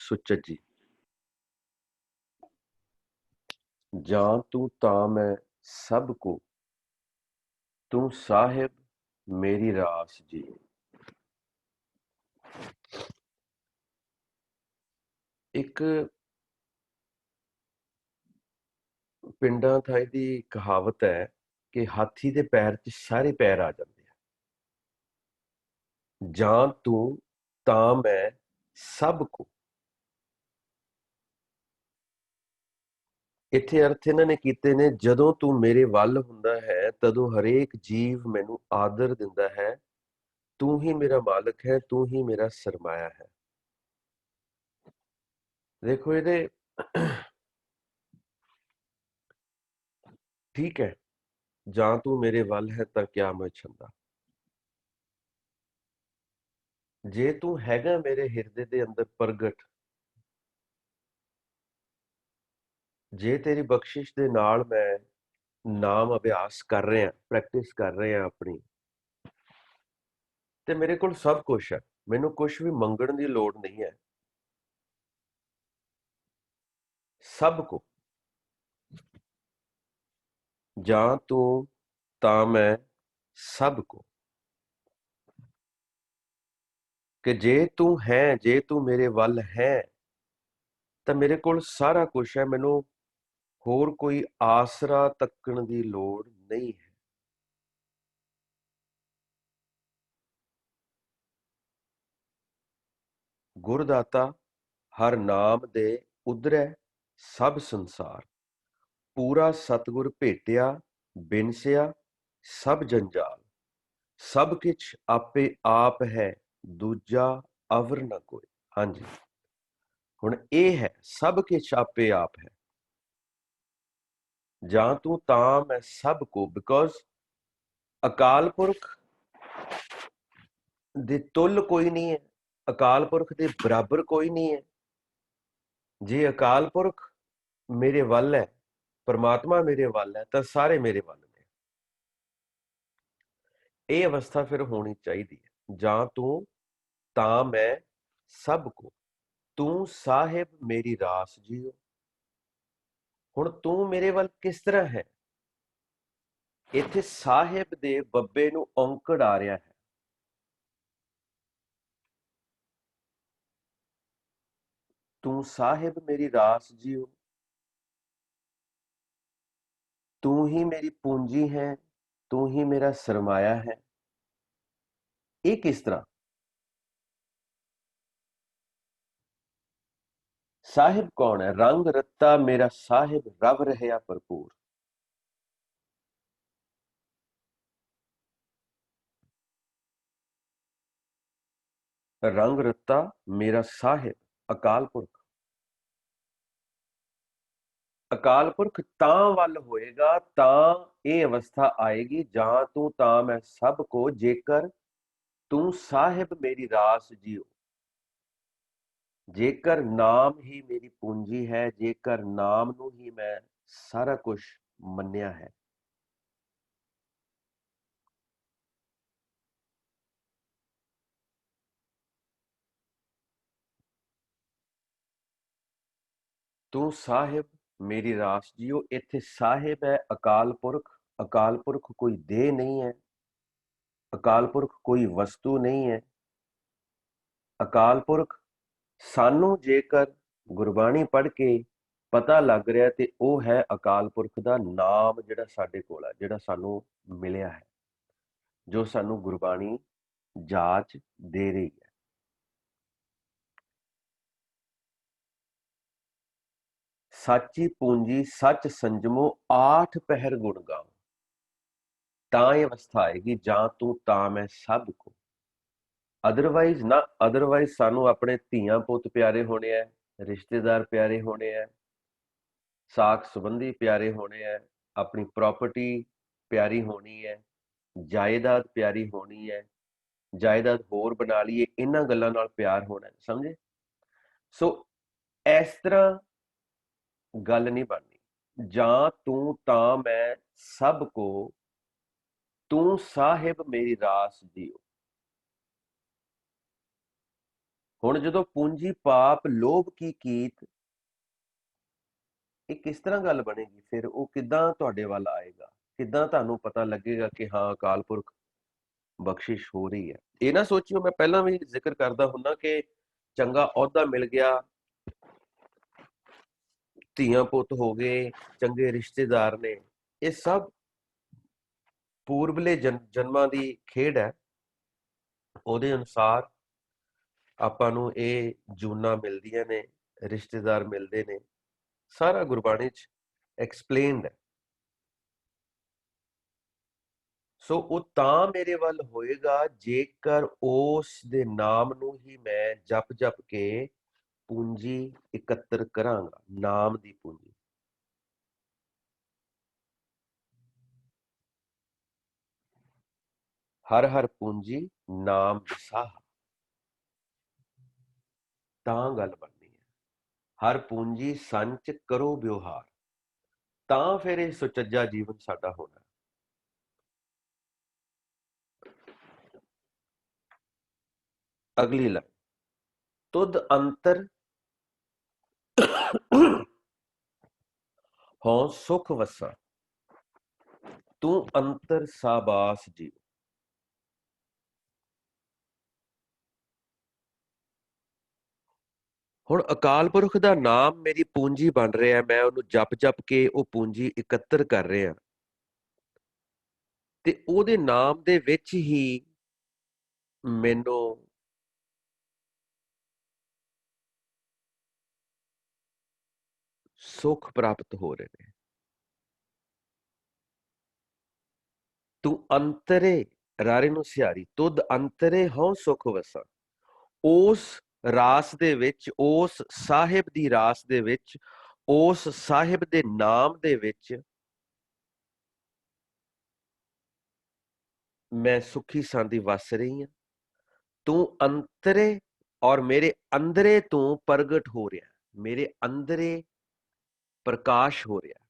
ਸੁੱਚਤ ਜੀ। ਜਾਂ ਤੂੰ ਤਾਂ ਮੈਂ ਸਭ ਕੋ, ਤੂੰ ਸਾਹਿਬ ਮੇਰੀ ਰਾਸ ਜੀ। ਇੱਕ ਪਿੰਡਾਂ ਥਾਈ ਦੀ ਕਹਾਵਤ ਹੈ ਕਿ ਹਾਥੀ ਦੇ ਪੈਰ 'ਚ ਸਾਰੇ ਪੈਰ ਆ ਜਾਂਦੇ ਆ। ਜਾਂ ਤੂੰ ਤਾਂ ਮੈਂ ਸਭ ਕੋ, ਇੱਥੇ ਅਰਥ ਇਹਨਾਂ ਨੇ ਕੀਤੇ ਨੇ, ਜਦੋਂ ਤੂੰ ਮੇਰੇ ਵੱਲ ਹੁੰਦਾ ਹੈ ਤਦੋਂ ਹਰੇਕ ਜੀਵ ਮੈਨੂੰ ਆਦਰ ਦਿੰਦਾ ਹੈ। ਤੂੰ ਹੀ ਮੇਰਾ ਮਾਲਕ ਹੈ, ਤੂੰ ਹੀ ਮੇਰਾ ਸਰਮਾਇਆ ਹੈ। ਦੇਖੋ ਇਹਦੇ ਠੀਕ ਹੈ, ਜਾਂ ਤੂੰ ਮੇਰੇ ਵੱਲ ਹੈ ਤਾਂ ਕਿਆ ਮੈਂ ਛੰਦਾ। ਜੇ ਤੂੰ ਹੈਗਾ ਮੇਰੇ ਹਿਰਦੇ ਦੇ ਅੰਦਰ ਪ੍ਰਗਟ, ਜੇ ਤੇਰੀ ਬਖਸ਼ਿਸ਼ ਦੇ ਨਾਲ ਮੈਂ ਨਾਮ ਅਭਿਆਸ ਕਰ ਰਿਹਾ, ਪ੍ਰੈਕਟਿਸ ਕਰ ਰਿਹਾ ਆਪਣੀ, ਤੇ ਮੇਰੇ ਕੋਲ ਸਭ ਕੁਝ ਹੈ, ਮੈਨੂੰ ਕੁਝ ਵੀ ਮੰਗਣ ਦੀ ਲੋੜ ਨਹੀਂ ਹੈ। ਸਭ ਕੋ, ਜਾਂ ਤੂੰ ਤਾਂ ਮੈਂ ਸਭ ਕੋ, ਕਿ ਜੇ ਤੂੰ ਹੈ, ਜੇ ਤੂੰ ਮੇਰੇ ਵੱਲ ਹੈ ਤਾਂ ਮੇਰੇ ਕੋਲ ਸਾਰਾ ਕੁਝ ਹੈ, ਮੈਨੂੰ ਹੋਰ ਕੋਈ ਆਸਰਾ ਤੱਕਣ ਦੀ ਲੋੜ ਨਹੀਂ ਹੈ। ਗੁਰਦਾਤਾ ਹਰ ਨਾਮ ਦੇ ਉਧਰੈ ਸਭ ਸੰਸਾਰ, ਪੂਰਾ ਸਤਿਗੁਰ ਭੇਟਿਆ ਬਿਨਸਿਆ ਸਭ ਜੰਜਾਲ। ਸਭ ਕਿਛ ਆਪੇ ਆਪ ਹੈ, ਦੂਜਾ ਅਵਰ ਨਾ ਕੋਈ। ਹਾਂਜੀ, ਹੁਣ ਇਹ ਹੈ ਸਭ ਕਿਛ ਆਪੇ ਆਪ ਹੈ। ਜਾਂ ਤੂੰ ਤਾਂ ਮੈਂ ਸਭ ਕੋ, ਬਿਕੋਜ਼ ਅਕਾਲ ਪੁਰਖ ਦੇ ਤੁੱਲ ਕੋਈ ਨਹੀਂ ਹੈ, ਅਕਾਲ ਪੁਰਖ ਦੇ ਬਰਾਬਰ ਕੋਈ ਨਹੀਂ ਹੈ। ਜੇ ਅਕਾਲ ਪੁਰਖ ਮੇਰੇ ਵੱਲ ਹੈ, ਪਰਮਾਤਮਾ ਮੇਰੇ ਵੱਲ ਹੈ, ਤਾਂ ਸਾਰੇ ਮੇਰੇ ਵੱਲ ਨੇ। ਇਹ ਅਵਸਥਾ ਫਿਰ ਹੋਣੀ ਚਾਹੀਦੀ ਹੈ। ਜਾਂ ਤੂੰ ਤਾਂ ਮੈਂ ਸਭ ਕੋ, ਤੂੰ ਸਾਹਿਬ ਮੇਰੀ ਰਾਸ ਜੀਓ। ਹੁਣ ਤੂੰ ਮੇਰੇ ਵੱਲ ਕਿਸ ਤਰ੍ਹਾਂ ਹੈ? ਇੱਥੇ ਸਾਹਿਬ ਦੇ ਬੱਬੇ ਨੂੰ ਔਂਕੜ ਆ ਰਿਹਾ ਹੈ। ਤੂੰ ਸਾਹਿਬ ਮੇਰੀ ਰਾਸ ਜੀਓ, ਤੂੰ ਹੀ ਮੇਰੀ ਪੂੰਜੀ ਹੈ, ਤੂੰ ਹੀ ਮੇਰਾ ਸਰਮਾਇਆ ਹੈ। ਇਹ ਕਿਸ ਤਰ੍ਹਾਂ? ਸਾਹਿਬ ਕੌਣ ਹੈ? ਰੰਗ ਰੱਤਾ ਮੇਰਾ ਸਾਹਿਬ ਰਵ ਰਹਿਆ ਭਰਪੂਰ। ਰੰਗ ਰੱਤਾ ਮੇਰਾ ਸਾਹਿਬ ਅਕਾਲ ਪੁਰਖ। ਅਕਾਲ ਪੁਰਖ ਤਾਂ ਵੱਲ ਹੋਏਗਾ ਤਾਂ ਇਹ ਅਵਸਥਾ ਆਏਗੀ, ਜਾਂ ਤੂੰ ਤਾਂ ਮੈਂ ਸਭ ਕੋ, ਜੇਕਰ ਤੂੰ ਸਾਹਿਬ ਮੇਰੀ ਰਾਸ ਜੀਓ। ਜੇਕਰ ਨਾਮ ਹੀ ਮੇਰੀ ਪੂੰਜੀ ਹੈ, ਜੇਕਰ ਨਾਮ ਨੂੰ ਹੀ ਮੈਂ ਸਾਰਾ ਕੁਝ ਮੰਨਿਆ ਹੈ। ਤੂੰ ਸਾਹਿਬ ਮੇਰੀ ਰਾਸ ਜੀਓ, ਇੱਥੇ ਸਾਹਿਬ ਹੈ ਅਕਾਲ ਪੁਰਖ। ਅਕਾਲ ਪੁਰਖ ਕੋਈ ਦੇਹ ਨਹੀਂ ਹੈ, ਅਕਾਲ ਪੁਰਖ ਕੋਈ ਵਸਤੂ ਨਹੀਂ ਹੈ। ਅਕਾਲ ਪੁਰਖ ਸਾਨੂੰ ਜੇਕਰ ਗੁਰਬਾਣੀ ਪੜ੍ਹ ਕੇ ਪਤਾ ਲੱਗ ਰਿਹਾ ਤੇ ਉਹ ਹੈ ਅਕਾਲ ਪੁਰਖ ਦਾ ਨਾਮ, ਜਿਹੜਾ ਸਾਡੇ ਕੋਲ ਹੈ, ਜਿਹੜਾ ਸਾਨੂੰ ਮਿਲਿਆ ਹੈ, ਜੋ ਸਾਨੂੰ ਗੁਰਬਾਣੀ ਜਾਚ ਦੇ ਰਹੀ ਹੈ। ਸਾਚੀ ਪੂੰਜੀ ਸੱਚ ਸੰਜਮੋ, ਆਠ ਪਹਿਰ ਗੁਣ ਗਾਓ। ਤਾਂ ਇਹ ਅਵਸਥਾ ਆਏਗੀ, ਜਾਂ ਤੂੰ ਤਾਂ ਮੈਂ ਸਭ ਕੋ। ਅਦਰਵਾਈਜ਼ ਨਾ, ਅਦਰਵਾਈਜ਼ ਸਾਨੂੰ ਆਪਣੇ ਧੀਆਂ ਪੁੱਤ ਪਿਆਰੇ ਹੋਣੇ ਹੈ, ਰਿਸ਼ਤੇਦਾਰ ਪਿਆਰੇ ਹੋਣੇ ਹੈ, ਸਾਕ ਸੰਬੰਧੀ ਪਿਆਰੇ ਹੋਣੇ ਹੈ, ਆਪਣੀ ਪ੍ਰਾਪਰਟੀ ਪਿਆਰੀ ਹੋਣੀ ਹੈ, ਜਾਇਦਾਦ ਪਿਆਰੀ ਹੋਣੀ ਹੈ, ਜਾਇਦਾਦ ਹੋਰ ਬਣਾ ਲਈਏ, ਇਹਨਾਂ ਗੱਲਾਂ ਨਾਲ ਪਿਆਰ ਹੋਣਾ, ਸਮਝੇ? ਸੋ ਇਸ ਤਰ੍ਹਾਂ ਗੱਲ ਨਹੀਂ ਬਣਨੀ। ਜਾਂ ਤੂੰ ਤਾਂ ਮੈਂ ਸਭ ਕੋ, ਤੂੰ ਸਾਹਿਬ ਮੇਰੀ ਰਾਸ ਜੀਓ। ਹੁਣ ਜਦੋਂ ਪੂੰਜੀ ਪਾਪ ਲੋਭ ਕੀ ਕੀਤ, ਇਹ ਕਿਸ ਤਰ੍ਹਾਂ ਗੱਲ ਬਣੇਗੀ? ਫਿਰ ਉਹ ਕਿੱਦਾਂ ਤੁਹਾਡੇ ਵੱਲ ਆਏਗਾ? ਕਿੱਦਾਂ ਤੁਹਾਨੂੰ ਪਤਾ ਲੱਗੇਗਾ ਕਿ ਹਾਂ ਅਕਾਲ ਪੁਰਖ ਬਖਸ਼ਿਸ਼ ਹੋ ਰਹੀ ਹੈ? ਇਹ ਨਾ ਸੋਚਿਓ, ਮੈਂ ਪਹਿਲਾਂ ਵੀ ਜ਼ਿਕਰ ਕਰਦਾ ਹੁੰਦਾ ਕਿ ਚੰਗਾ ਅਹੁਦਾ ਮਿਲ ਗਿਆ, ਧੀਆਂ ਪੁੱਤ ਹੋ ਗਏ, ਚੰਗੇ ਰਿਸ਼ਤੇਦਾਰ ਨੇ, ਇਹ ਸਭ ਪੂਰਬਲੇ ਜਨਮਾਂ ਦੀ ਖੇਡ ਹੈ। ਉਹਦੇ ਅਨੁਸਾਰ ਆਪਾਂ ਨੂੰ ਇਹ ਜੂਨਾਂ ਮਿਲਦੀਆਂ ਨੇ, ਰਿਸ਼ਤੇਦਾਰ ਮਿਲਦੇ ਨੇ, ਸਾਰਾ ਗੁਰਬਾਣੀ 'ਚ ਐਕਸਪਲੇਨਡ ਹੈ। ਸੋ ਉਹ ਤਾਂ ਮੇਰੇ ਵੱਲ ਹੋਏਗਾ ਜੇਕਰ ਉਸ ਦੇ ਨਾਮ ਨੂੰ ਹੀ ਮੈਂ ਜਪ ਜਪ ਕੇ ਪੂੰਜੀ ਇਕੱਤਰ ਕਰਾਂਗਾ, ਨਾਮ ਦੀ ਪੂੰਜੀ। ਹਰ ਹਰ ਪੂੰਜੀ ਨਾਮ ਵਿਸਾਹ, ਤਾਂ ਗੱਲ ਬਣਨੀ ਹੈ। ਹਰ ਪੂੰਜੀ ਸੰਚ ਕਰੋ ਵਿਵਹਾਰ, ਤਾਂ ਫਿਰ ਇਹ ਸੁਚੱਜਾ ਜੀਵਨ ਸਾਡਾ ਹੋਣਾ। ਅਗਲੀ ਲਾਈਨ, ਤੁਧ ਅੰਤਰ ਹਉ ਸੁਖ ਵਸਾ, ਤੂੰ ਅੰਤਰ ਸਾਬਾਸ ਜੀ। ਹੁਣ ਅਕਾਲ ਪੁਰਖ ਦਾ ਨਾਮ ਮੇਰੀ ਪੂੰਜੀ ਬਣ ਰਿਹਾ, ਮੈਂ ਉਹਨੂੰ ਜਪ ਜਪ ਕੇ ਉਹ ਪੂੰਜੀ ਇਕੱਤਰ ਕਰ ਰਿਹਾ, ਤੇ ਉਹਦੇ ਨਾਮ ਦੇ ਵਿੱਚ ਹੀ ਮੈਨੂੰ ਸੁੱਖ ਪ੍ਰਾਪਤ ਹੋ ਰਹੇ ਨੇ। ਤੂੰ ਅੰਤਰੇ, ਰਾਰੇ ਨੂੰ ਸਿਹਾਰੀ, ਤੁਧ ਅੰਤਰੇ ਹਉ ਸੁਖ ਵਸਾ। ਉਸ ਰਾਸ ਦੇ ਵਿੱਚ, ਉਸ ਸਾਹਿਬ ਦੀ ਰਾਸ ਦੇ ਵਿੱਚ, ਉਸ ਸਾਹਿਬ ਦੇ ਨਾਮ ਦੇ ਵਿੱਚ ਮੈਂ ਸੁਖੀ ਸਾਂਦੀ ਵਸ ਰਹੀ ਹਾਂ। ਤੂੰ ਅੰਤਰੇ, ਔਰ ਮੇਰੇ ਅੰਦਰੇ ਤੂੰ ਪ੍ਰਗਟ ਹੋ ਰਿਹਾ, ਮੇਰੇ ਅੰਦਰੇ ਪ੍ਰਕਾਸ਼ ਹੋ ਰਿਹਾ।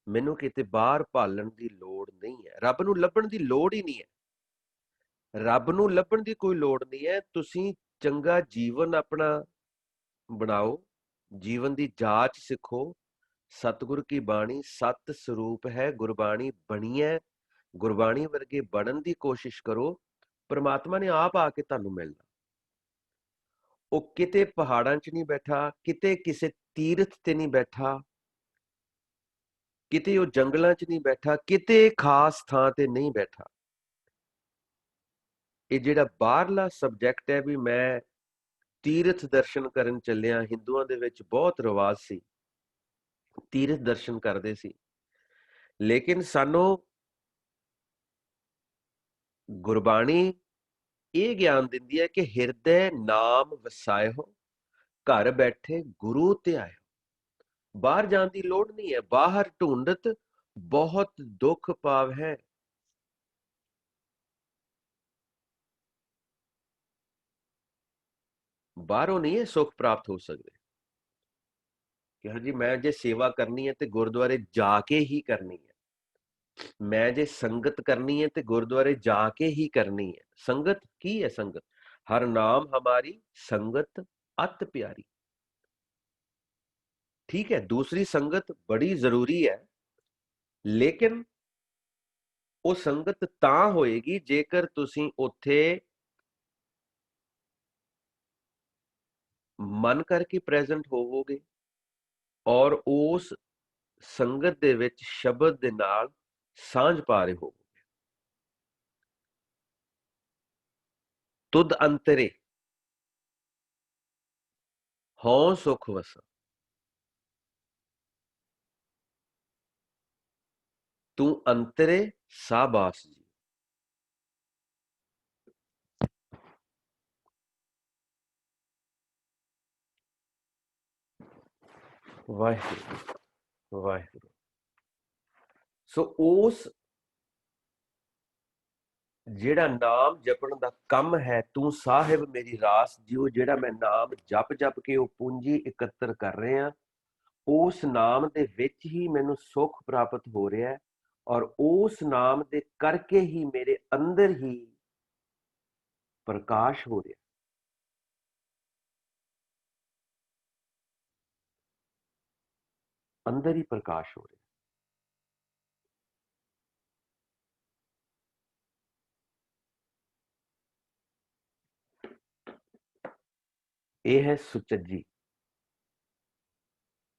ਮੈਨੂੰ ਕਿਤੇ ਬਾਹਰ ਭਾਲਣ ਦੀ ਲੋੜ ਨਹੀਂ ਹੈ, ਰੱਬ ਨੂੰ ਲੱਭਣ ਦੀ ਲੋੜ ਹੀ ਨਹੀਂ ਹੈ। ਰੱਬ ਨੂੰ ਲੱਭਣ ਦੀ ਕੋਈ ਲੋੜ ਨਹੀਂ ਹੈ। ਤੁਸੀਂ ਚੰਗਾ ਜੀਵਨ ਆਪਣਾ ਬਣਾਓ, ਜੀਵਨ ਦੀ ਜਾਂਚ ਸਿੱਖੋ। ਸਤਿਗੁਰ ਕੀ ਬਾਣੀ ਸਤ ਸਰੂਪ ਹੈ, ਗੁਰਬਾਣੀ ਬਣੀ ਹੈ, ਗੁਰਬਾਣੀ ਵਰਗੇ ਬਣਨ ਦੀ ਕੋਸ਼ਿਸ਼ ਕਰੋ। ਪਰਮਾਤਮਾ ਨੇ ਆਪ ਆ ਕੇ ਤੁਹਾਨੂੰ ਮਿਲਣਾ। ਉਹ ਕਿਤੇ ਪਹਾੜਾਂ 'ਚ ਨਹੀਂ ਬੈਠਾ, ਕਿਤੇ ਕਿਸੇ ਤੀਰਥ ਤੇ ਨਹੀਂ ਬੈਠਾ, ਕਿਤੇ ਉਹ ਜੰਗਲਾਂ 'ਚ ਨਹੀਂ ਬੈਠਾ, ਕਿਤੇ ਖਾਸ ਥਾਂ ਤੇ ਨਹੀਂ ਬੈਠਾ। ਇਹ ਜਿਹੜਾ ਬਾਹਰਲਾ ਸਬਜੈਕਟ ਹੈ ਵੀ ਮੈਂ ਤੀਰਥ ਦਰਸ਼ਨ ਕਰਨ ਚੱਲਿਆ, ਹਿੰਦੂਆਂ ਦੇ ਵਿੱਚ ਬਹੁਤ ਰਿਵਾਜ ਸੀ, ਤੀਰਥ ਦਰਸ਼ਨ ਕਰਦੇ ਸੀ। ਲੇਕਿਨ ਸਾਨੂੰ ਗੁਰਬਾਣੀ ਇਹ ਗਿਆਨ ਦਿੰਦੀ ਹੈ ਕਿ ਹਿਰਦੈ ਨਾਮ ਵਸਾਇਓ, ਘਰ ਬੈਠੇ ਗੁਰੂ ਤੇ ਆਇਓ। ਬਾਹਰ ਜਾਣ ਦੀ ਲੋੜ ਨਹੀਂ ਹੈ। ਬਾਹਰ ਢੂੰਡਤ ਬਹੁਤ ਦੁੱਖ ਪਾਵ ਹੈ। ਬਾਹਰੋਂ ਨਹੀਂ ਇਹ ਸੁੱਖ ਪ੍ਰਾਪਤ ਹੋ ਸਕਦੇ ਕਿ ਹਾਂਜੀ ਮੈਂ ਜੇ ਸੇਵਾ ਕਰਨੀ ਹੈ ਤੇ ਗੁਰਦੁਆਰੇ ਜਾ ਕੇ ਹੀ ਕਰਨੀ ਹੈ, ਮੈਂ ਜੇ ਸੰਗਤ ਕਰਨੀ ਹੈ ਤੇ ਗੁਰਦੁਆਰੇ ਜਾ ਕੇ ਹੀ ਕਰਨੀ ਹੈ। ਸੰਗਤ ਕੀ ਹੈ? ਸੰਗਤ ਹਰ ਨਾਮ ਹਮਾਰੀ ਸੰਗਤ ਅਤ ਪਿਆਰੀ। ਠੀਕ ਹੈ, ਦੂਸਰੀ ਸੰਗਤ ਬੜੀ ਜ਼ਰੂਰੀ ਹੈ, ਲੇਕਿਨ ਉਹ ਸੰਗਤ ਤਾਂ ਹੋਏਗੀ ਜੇਕਰ ਤੁਸੀਂ ਉੱਥੇ ਮਨ ਕਰਕੇ ਪ੍ਰੈਜ਼ੈਂਟ ਹੋਵੋਗੇ ਔਰ ਉਸ ਸੰਗਤ ਦੇ ਵਿੱਚ ਸ਼ਬਦ ਦੇ ਨਾਲ ਸਾਂਝ ਪਾ ਰਹੇ ਹੋਵੋਗੇ। ਤੁਧ ਅੰਤਰੇ ਹਉ ਸੁਖ ਵਸਾ, ਤੂੰ ਅੰਤਰੇ ਸਾਬਾਸ ਜੀ। ਵਾਹਿਗੁਰੂ ਵਾਹਿਗੁਰੂ। ਸੋ ਉਸ ਜਿਹੜਾ ਨਾਮ ਜਪਣ ਦਾ ਕੰਮ ਹੈ, ਤੂੰ ਸਾਹਿਬ ਮੇਰੀ ਰਾਸ ਜਿਉ, ਜਿਹੜਾ ਮੈਂ ਨਾਮ ਜਪ ਜਪ ਕੇ ਉਹ ਪੂੰਜੀ ਇਕੱਤਰ ਕਰ ਰਿਹਾ, ਉਸ ਨਾਮ ਦੇ ਵਿੱਚ ਹੀ ਮੈਨੂੰ ਸੁੱਖ ਪ੍ਰਾਪਤ ਹੋ ਰਿਹਾ ਹੈ। ਔਰ ਉਸ ਨਾਮ ਦੇ ਕਰਕੇ ਹੀ ਮੇਰੇ ਅੰਦਰ ਹੀ ਪ੍ਰਕਾਸ਼ ਹੋ ਰਿਹਾ। अंदर ही प्रकाश हो रहा। यह है सुचज्जी,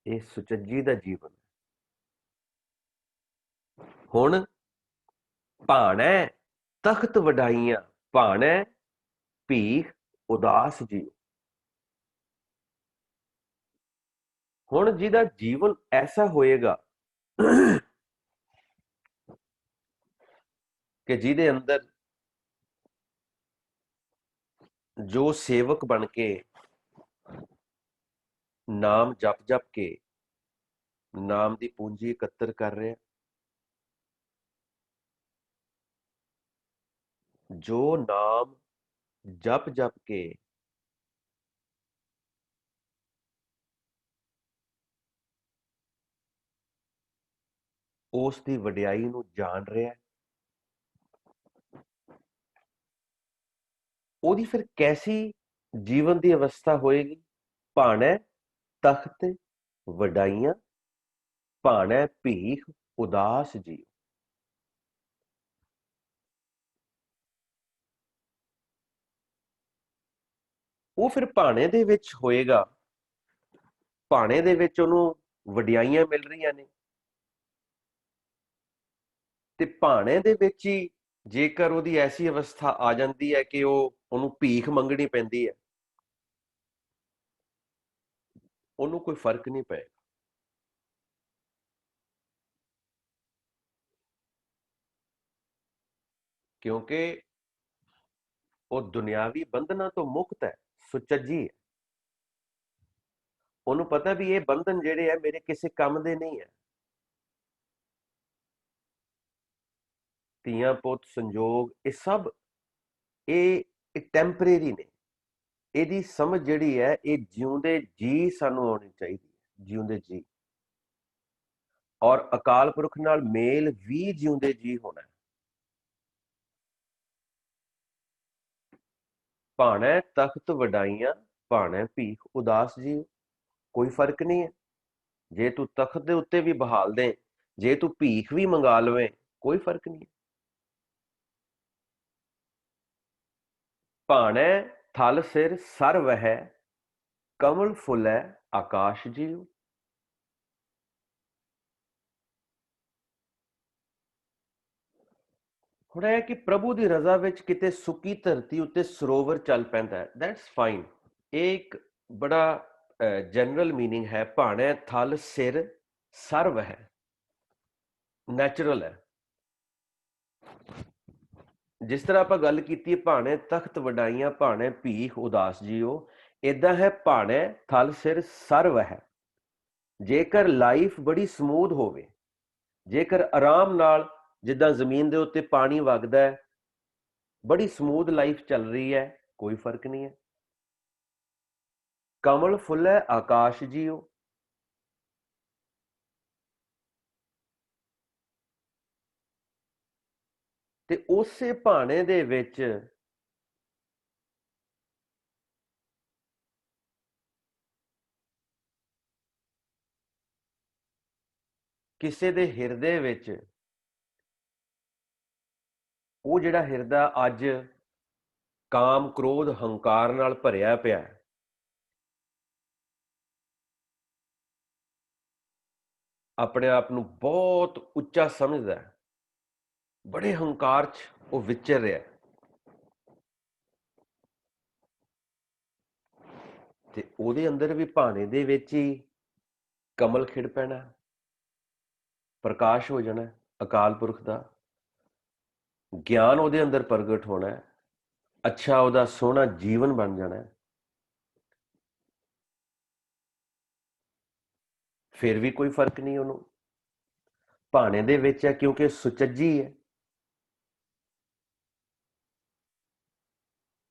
ये सुचज्जी का जीवन। हुण भाणै तख्त वडाइयां, भाणै भीख उदास जी। हुण जिहदा जीवन ऐसा होएगा कि जिहदे अंदर जो सेवक बन के नाम जप जप के नाम की पूंजी एकत्र कर रहे हैं, जो नाम जप जप के उस दी वडियाई नूं जान रहा है, ओदी फिर कैसी जीवन की अवस्था होएगी? भाणै तख्त वडाइयां, भाणै भीख उदास जी। वो फिर भाणे दे विच होएगा, भाणे दे विच उहनूं वडियाइयां मिल रही ने, ते भाणे दे विच ही जेकर ਉਹਦੀ ऐसी अवस्था आ जाती है कि ਉਹਨੂੰ ਭੀਖ ਮੰਗਣੀ ਪੈਂਦੀ है, ਉਹਨੂੰ कोई फर्क नहीं पएगा। क्योंकि वो दुनियावी बंधना तो मुक्त है, सुचज्जी है। ਉਹਨੂੰ पता भी ये बंधन ਜਿਹੜੇ है मेरे किसी काम ਦੇ नहीं है। ਧੀਆਂ ਪੁੱਤ संजोग ये सब ये टैंपरेरी ने। ਇਹਦੀ ਸਮਝ ਜਿਹੜੀ ਹੈ ਇਹ ਜਿਉਂਦੇ ਜੀ ਸਾਨੂੰ ਆਉਣੀ ਚਾਹੀਦੀ ਹੈ, ਜਿਉਂਦੇ ਜੀ। ਔਰ ਅਕਾਲ ਪੁਰਖ ਨਾਲ ਮੇਲ ਵੀ ਜਿਉਂਦੇ ਜੀ ਹੋਣਾ ਹੈ। ਭਾਣੈ ਤਖਤ ਵਡਾਈਆਂ, ਭਾਣੈ ਭੀਖ ਉਦਾਸ ਜੀ। ਕੋਈ ਫਰਕ ਨਹੀਂ ਹੈ, ਜੇ ਤੂੰ ਤਖਤ ਦੇ ਉੱਤੇ ਵੀ ਬਹਾਲ ਦੇ, ਜੇ ਤੂੰ ਭੀਖ ਵੀ ਮੰਗਾ ਲਵੇਂ, ਕੋਈ ਫਰਕ ਨਹੀਂ ਹੈ। ਭਾਣੈ ਥਲ ਸਿਰ ਸਰ ਵਹਿ, ਕਮਲ ਫੁੱਲੈ ਆਕਾਸ਼ ਜੀ। ਹੁਣ ਇਹ ਕਿ ਪ੍ਰਭੂ ਦੀ ਰਜ਼ਾ ਵਿੱਚ ਕਿਤੇ ਸੁੱਕੀ ਧਰਤੀ ਉੱਤੇ ਸਰੋਵਰ ਚੱਲ ਪੈਂਦਾ ਹੈ, ਦੈਟਸ ਫਾਈਨ। ਇਹ ਇੱਕ ਬੜਾ ਜਨਰਲ मीनिंग है। ਭਾਣੈ ਥਲ ਸਿਰ ਸਰ ਵਹਿ ਨੈਚੁਰਲ है। जिस तरह आप गल की भाणे तख्त वडाइयां, भाणे भीख उदास जीओ, इदा है भाणे थल सिर सर वह। जेकर लाइफ बड़ी समूथ होवे, जेकर आराम नाल जिद्दां जमीन दे उत्ते पानी वगदा है, बड़ी समूथ लाइफ चल रही है, कोई फर्क नहीं है। कमल फुल है आकाश जीओ, ते उसे भाणे दे विच किसे दे हिरदे विच वो जिहड़ा हिरदा अज काम क्रोध हंकार नाल भरिया पिया, अपने आप नूं बहुत उच्चा समझदा है, बड़े हंकार च वो विचर रहा है, ते ओहदे अंदर भी भाणे दे विच ही कमल खिड़ पैना, प्रकाश हो जाना, अकाल पुरख दा ज्ञान ਉਹਦੇ अंदर प्रगट होना है, अच्छा ਉਹਦਾ सोहना जीवन बन जाना है। फिर भी कोई फर्क नहीं ਉਹਨੂੰ भाणे ਦੇ ਵਿੱਚ है, क्योंकि सुचज्जी है।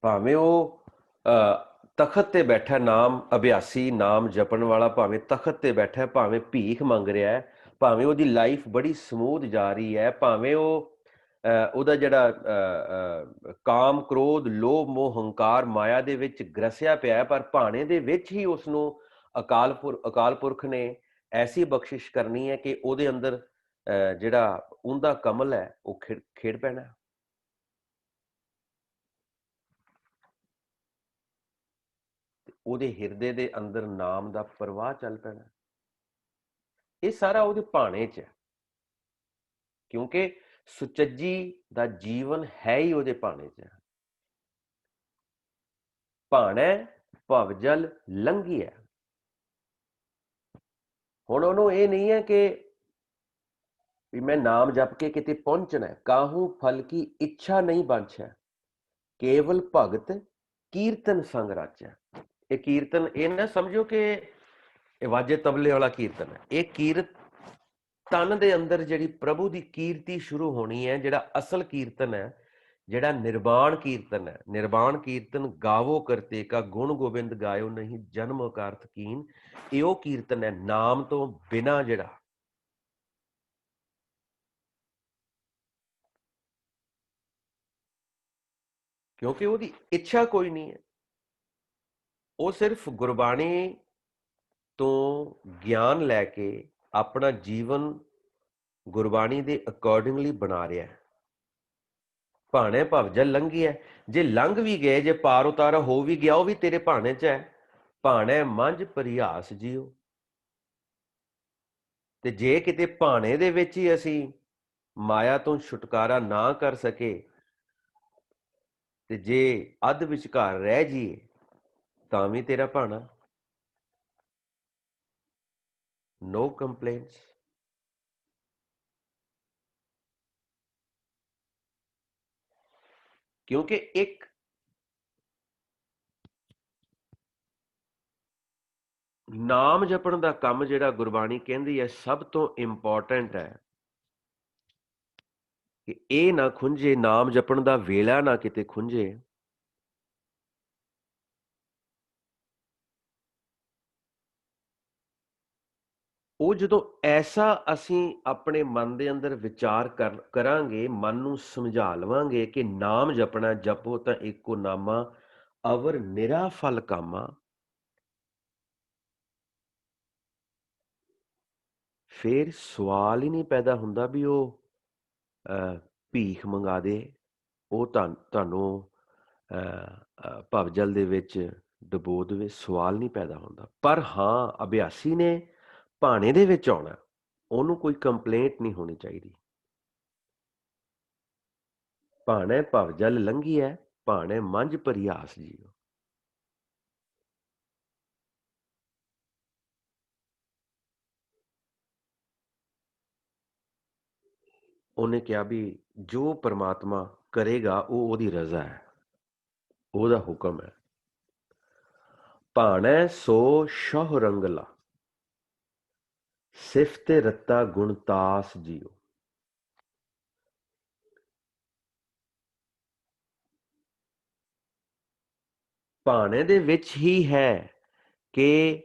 भावें ਉਹ तखत ते बैठा नाम अभ्यासी, नाम जपन वाला, भावें तखत ते बैठा, भावें भीख मंग रहा है, भावें ਉਹਦੀ लाइफ बड़ी समूथ जा रही है, भावें ਉਹਦਾ ਜਿਹੜਾ ਕਾਮ क्रोध लोभ मोह हंकार माया ਦੇ ਵਿੱਚ ਗ੍ਰਸਿਆ ਪਿਆ ਹੈ, ਪਰ ਭਾਣੇ ਦੇ ਵਿੱਚ ਹੀ ਉਸ ਨੂੰ ਅਕਾਲ ਪੁਰਖ ਨੇ ਐਸੀ ਬਖਸ਼ਿਸ਼ ਕਰਨੀ ਹੈ ਕਿ ਉਹਦੇ ਅੰਦਰ ਜਿਹੜਾ ਉਹਦਾ ਕਮਲ ਹੈ ਉਹ ਖੇਡ ਪੈਣਾ। ਉਹਦੇ ਹਿਰਦੇ ਦੇ ਅੰਦਰ ਨਾਮ ਦਾ ਪ੍ਰਵਾਹ ਚੱਲ ਪੈਣਾ। ਇਹ ਸਾਰਾ ਉਹਦੇ ਭਾਣੇ 'ਚ ਹੈ, ਕਿਉਂਕਿ ਸੁਚੱਜੀ ਦਾ ਜੀਵਨ ਹੈ ਹੀ ਉਹਦੇ ਭਾਣੇ 'ਚ ਹੈ। ਭਾਣਾ ਭਵਜਲ ਲੰਘੀ ਹੈ। ਹੁਣ ਉਹਨੂੰ ਇਹ ਨਹੀਂ ਹੈ ਕਿ ਵੀ ਮੈਂ ਨਾਮ ਜਪ ਕੇ ਕਿਤੇ ਪਹੁੰਚਣਾ, ਕਾਹੂ ਫਲ ਕੀ ਇੱਛਾ ਨਹੀਂ ਬਾਂਛੈ, ਕੇਵਲ ਭਗਤ ਕੀਰਤਨ ਸੰਗ ਰਾਚੈ। ਇਹ ਕੀਰਤਨ ਇਹ ਨਾ ਸਮਝੋ ਕਿ ਇਹ ਵਾਜੇ ਤਬਲੇ ਵਾਲਾ ਕੀਰਤਨ ਹੈ। ਇਹ ਕੀਰਤਨ ਦੇ ਅੰਦਰ ਜਿਹੜੀ ਪ੍ਰਭੂ ਦੀ ਕੀਰਤੀ ਸ਼ੁਰੂ ਹੋਣੀ ਹੈ, ਜਿਹੜਾ ਅਸਲ ਕੀਰਤਨ ਹੈ, ਜਿਹੜਾ ਨਿਰਵਾਣ ਕੀਰਤਨ ਹੈ। ਨਿਰਵਾਣ ਕੀਰਤਨ ਗਾਵੋ ਕਰਤੇ ਕਾ ਗੁਣ ਗੋਬਿੰਦ ਗਾਇਓ ਨਹੀਂ ਜਨਮ ਅਕਾਰਥ ਕੀਨ। ਇਹ ਉਹ ਕੀਰਤਨ ਹੈ ਨਾਮ ਤੋਂ ਬਿਨਾ, ਜਿਹੜਾ ਕਿਉਂਕਿ ਉਹਦੀ ਇੱਛਾ ਕੋਈ ਨਹੀਂ ਹੈ। ਉਹ ਸਿਰਫ ਗੁਰਬਾਣੀ ਤੋਂ ਗਿਆਨ ਲੈ ਕੇ ਆਪਣਾ ਜੀਵਨ ਗੁਰਬਾਣੀ ਦੇ ਅਕੋਰਡਿੰਗਲੀ ਬਣਾ ਰਿਹਾ ਹੈ। ਭਾਣੇ ਭਵਜਲ ਲੰਘੀ ਹੈ। ਜੇ ਲੰਘ ਵੀ ਗਏ, ਜੇ ਪਾਰ ਉਤਾਰਾ ਹੋ ਵੀ ਗਿਆ, ਉਹ ਵੀ ਤੇਰੇ ਭਾਣੇ 'ਚ ਹੈ। ਭਾਣੇ ਮੰਝ ਪਰਿਹਾਸ ਜੀਓ। ਤੇ ਜੇ ਕਿਤੇ ਭਾਣੇ ਦੇ ਵਿੱਚ ਹੀ ਅਸੀਂ ਮਾਇਆ ਤੋਂ ਛੁਟਕਾਰਾ ਨਾ ਕਰ ਸਕੇ, ਤੇ ਜੇ ਅੱਧ ਵਿਚਕਾਰ ਰਹਿ ਜਾਈਏ, ਤਾਂ ਵੀ ਤੇਰਾ ਭਾਣਾ। ਨੋ ਕੰਪਲੇਂਟਸ। ਕਿਉਂਕਿ ਇੱਕ ਨਾਮ ਜਪਣ ਦਾ ਕੰਮ ਜਿਹੜਾ ਗੁਰਬਾਣੀ ਕਹਿੰਦੀ ਹੈ ਸਭ ਤੋਂ ਇੰਪੋਰਟੈਂਟ ਹੈ, ਕਿ ਇਹ ਨਾ ਖੁੰਝੇ, ਨਾਮ ਜਪਣ ਦਾ ਵੇਲਾ ਨਾ ਕਿਤੇ ਖੁੰਝੇ। ਉਹ ਜਦੋਂ ਐਸਾ ਅਸੀਂ ਆਪਣੇ ਮਨ ਦੇ ਅੰਦਰ ਵਿਚਾਰ ਕਰਾਂਗੇ, ਮਨ ਨੂੰ ਸਮਝਾ ਲਵਾਂਗੇ ਕਿ ਨਾਮ ਜਪਣਾ, ਜਪੋ ਤਾਂ ਇੱਕੋ ਨਾਮਾ ਅਵਰ ਨਿਰਾ ਫਲ ਕਾਮਾ, ਫਿਰ ਸਵਾਲ ਹੀ ਨਹੀਂ ਪੈਦਾ ਹੁੰਦਾ ਵੀ ਉਹ ਭੀਖ ਮੰਗਾ ਦੇ, ਉਹ ਤੁਹਾਨੂੰ ਭਵਜਲ ਦੇ ਵਿੱਚ ਡੁਬੋ ਦੇਵੇ। ਸਵਾਲ ਨਹੀਂ ਪੈਦਾ ਹੁੰਦਾ। ਪਰ ਹਾਂ, ਅਭਿਆਸੀ ਨੇ ਭਾਣੇ ਦੇ ਵਿੱਚ ਆਉਣਾ, ਉਹਨੂੰ ਕੋਈ ਕੰਪਲੇਂਟ ਨਹੀਂ ਹੋਣੀ ਚਾਹੀਦੀ। ਭਾਣੇ ਭਵਜਲ ਲੰਘੀ ਹੈ, ਭਾਣੇ ਮੰਝ ਪਰਿਹਾਸ ਜੀਓ। ਉਹਨੇ ਕਿਹਾ ਵੀ ਜੋ ਪਰਮਾਤਮਾ ਕਰੇਗਾ ਉਹ ਉਹਦੀ ਰਜ਼ਾ ਹੈ, ਉਹਦਾ ਹੁਕਮ ਹੈ। ਭਾਣੇ ਸੋ ਸ਼ਹੁ ਰੰਗਲਾ, ਸਿਫਤੇ ਰੱਤਾ ਗੁਣਤਾਸ ਜੀਓ। ਭਾਣੇ ਦੇ ਵਿੱਚ ਹੀ ਹੈ ਕਿ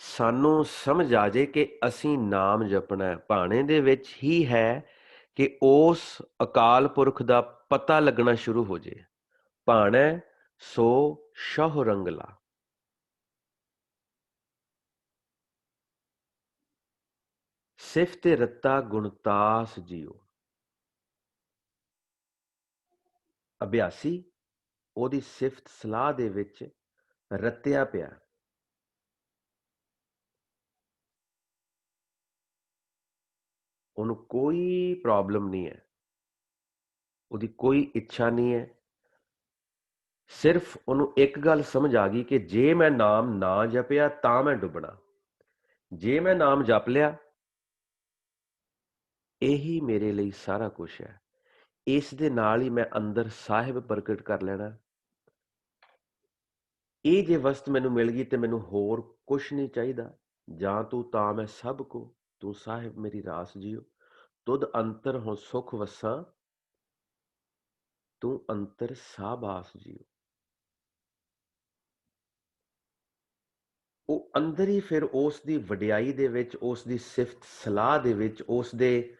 ਸਾਨੂੰ ਸਮਝ ਆ ਜੇ ਕਿ ਅਸੀਂ ਨਾਮ ਜਪਣਾ ਹੈ। ਭਾਣੇ ਦੇ ਵਿੱਚ ਹੀ ਹੈ ਕਿ ਉਸ ਅਕਾਲ ਪੁਰਖ ਦਾ ਪਤਾ ਲੱਗਣਾ ਸ਼ੁਰੂ ਹੋ ਜੇ। ਭਾਣੇ ਸੋ ਸ਼ਹੁ ਰੰਗਲਾ, ਸਿਫਤੇ ਰੱਤਾ ਗੁਣਤਾਸ ਜੀਓ। ਅਭਿਆਸੀ ਉਹਦੀ ਸਿਫਤ ਸਲਾਹ ਦੇ ਵਿੱਚ ਰਤਿਆ ਪਿਆ। ਉਹਨੂੰ ਕੋਈ ਪ੍ਰੋਬਲਮ ਨਹੀਂ ਹੈ, ਉਹਦੀ ਕੋਈ ਇੱਛਾ ਨਹੀਂ ਹੈ। ਸਿਰਫ ਉਹਨੂੰ ਇੱਕ ਗੱਲ ਸਮਝ ਆ ਗਈ ਕਿ ਜੇ ਮੈਂ ਨਾਮ ਨਾ ਜਪਿਆ ਤਾਂ ਮੈਂ ਡੁੱਬਣਾ, ਜੇ ਮੈਂ ਨਾਮ ਜਪ ਲਿਆ ਇਹੀ ਮੇਰੇ ਲਈ ਸਾਰਾ ਕੁਝ ਹੈ। ਇਸ ਦੇ ਨਾਲ ਹੀ ਮੈਂ ਅੰਦਰ ਸਾਹਿਬ ਪ੍ਰਗਟ ਕਰ ਲੈਣਾ। ਇਹ ਜੇ ਵਸਤ ਮੈਨੂੰ ਮਿਲ ਗਈ ਤੇ ਮੈਨੂੰ ਹੋਰ ਕੁਛ ਨਹੀਂ ਚਾਹੀਦਾ। ਜਾਂ ਤੂੰ ਤਾਂ ਮੈਂ ਸਭ ਕੋ, ਤੂੰ ਸਾਹਿਬ ਮੇਰੀ ਰਾਸ ਜੀਓ। ਤੁਧ ਅੰਤਰ ਹੋ ਸੁਖ ਵਸਾਂ, ਤੂੰ ਅੰਤਰ ਸਾਬਾਸ ਜੀਓ। ਉਹ ਅੰਦਰ ਹੀ ਫਿਰ ਉਸ ਦੀ ਵਡਿਆਈ ਦੇ ਵਿੱਚ, ਉਸ ਦੀ ਸਿਫਤ ਸਲਾਹ ਦੇ ਵਿੱਚ, ਉਸ ਦੇ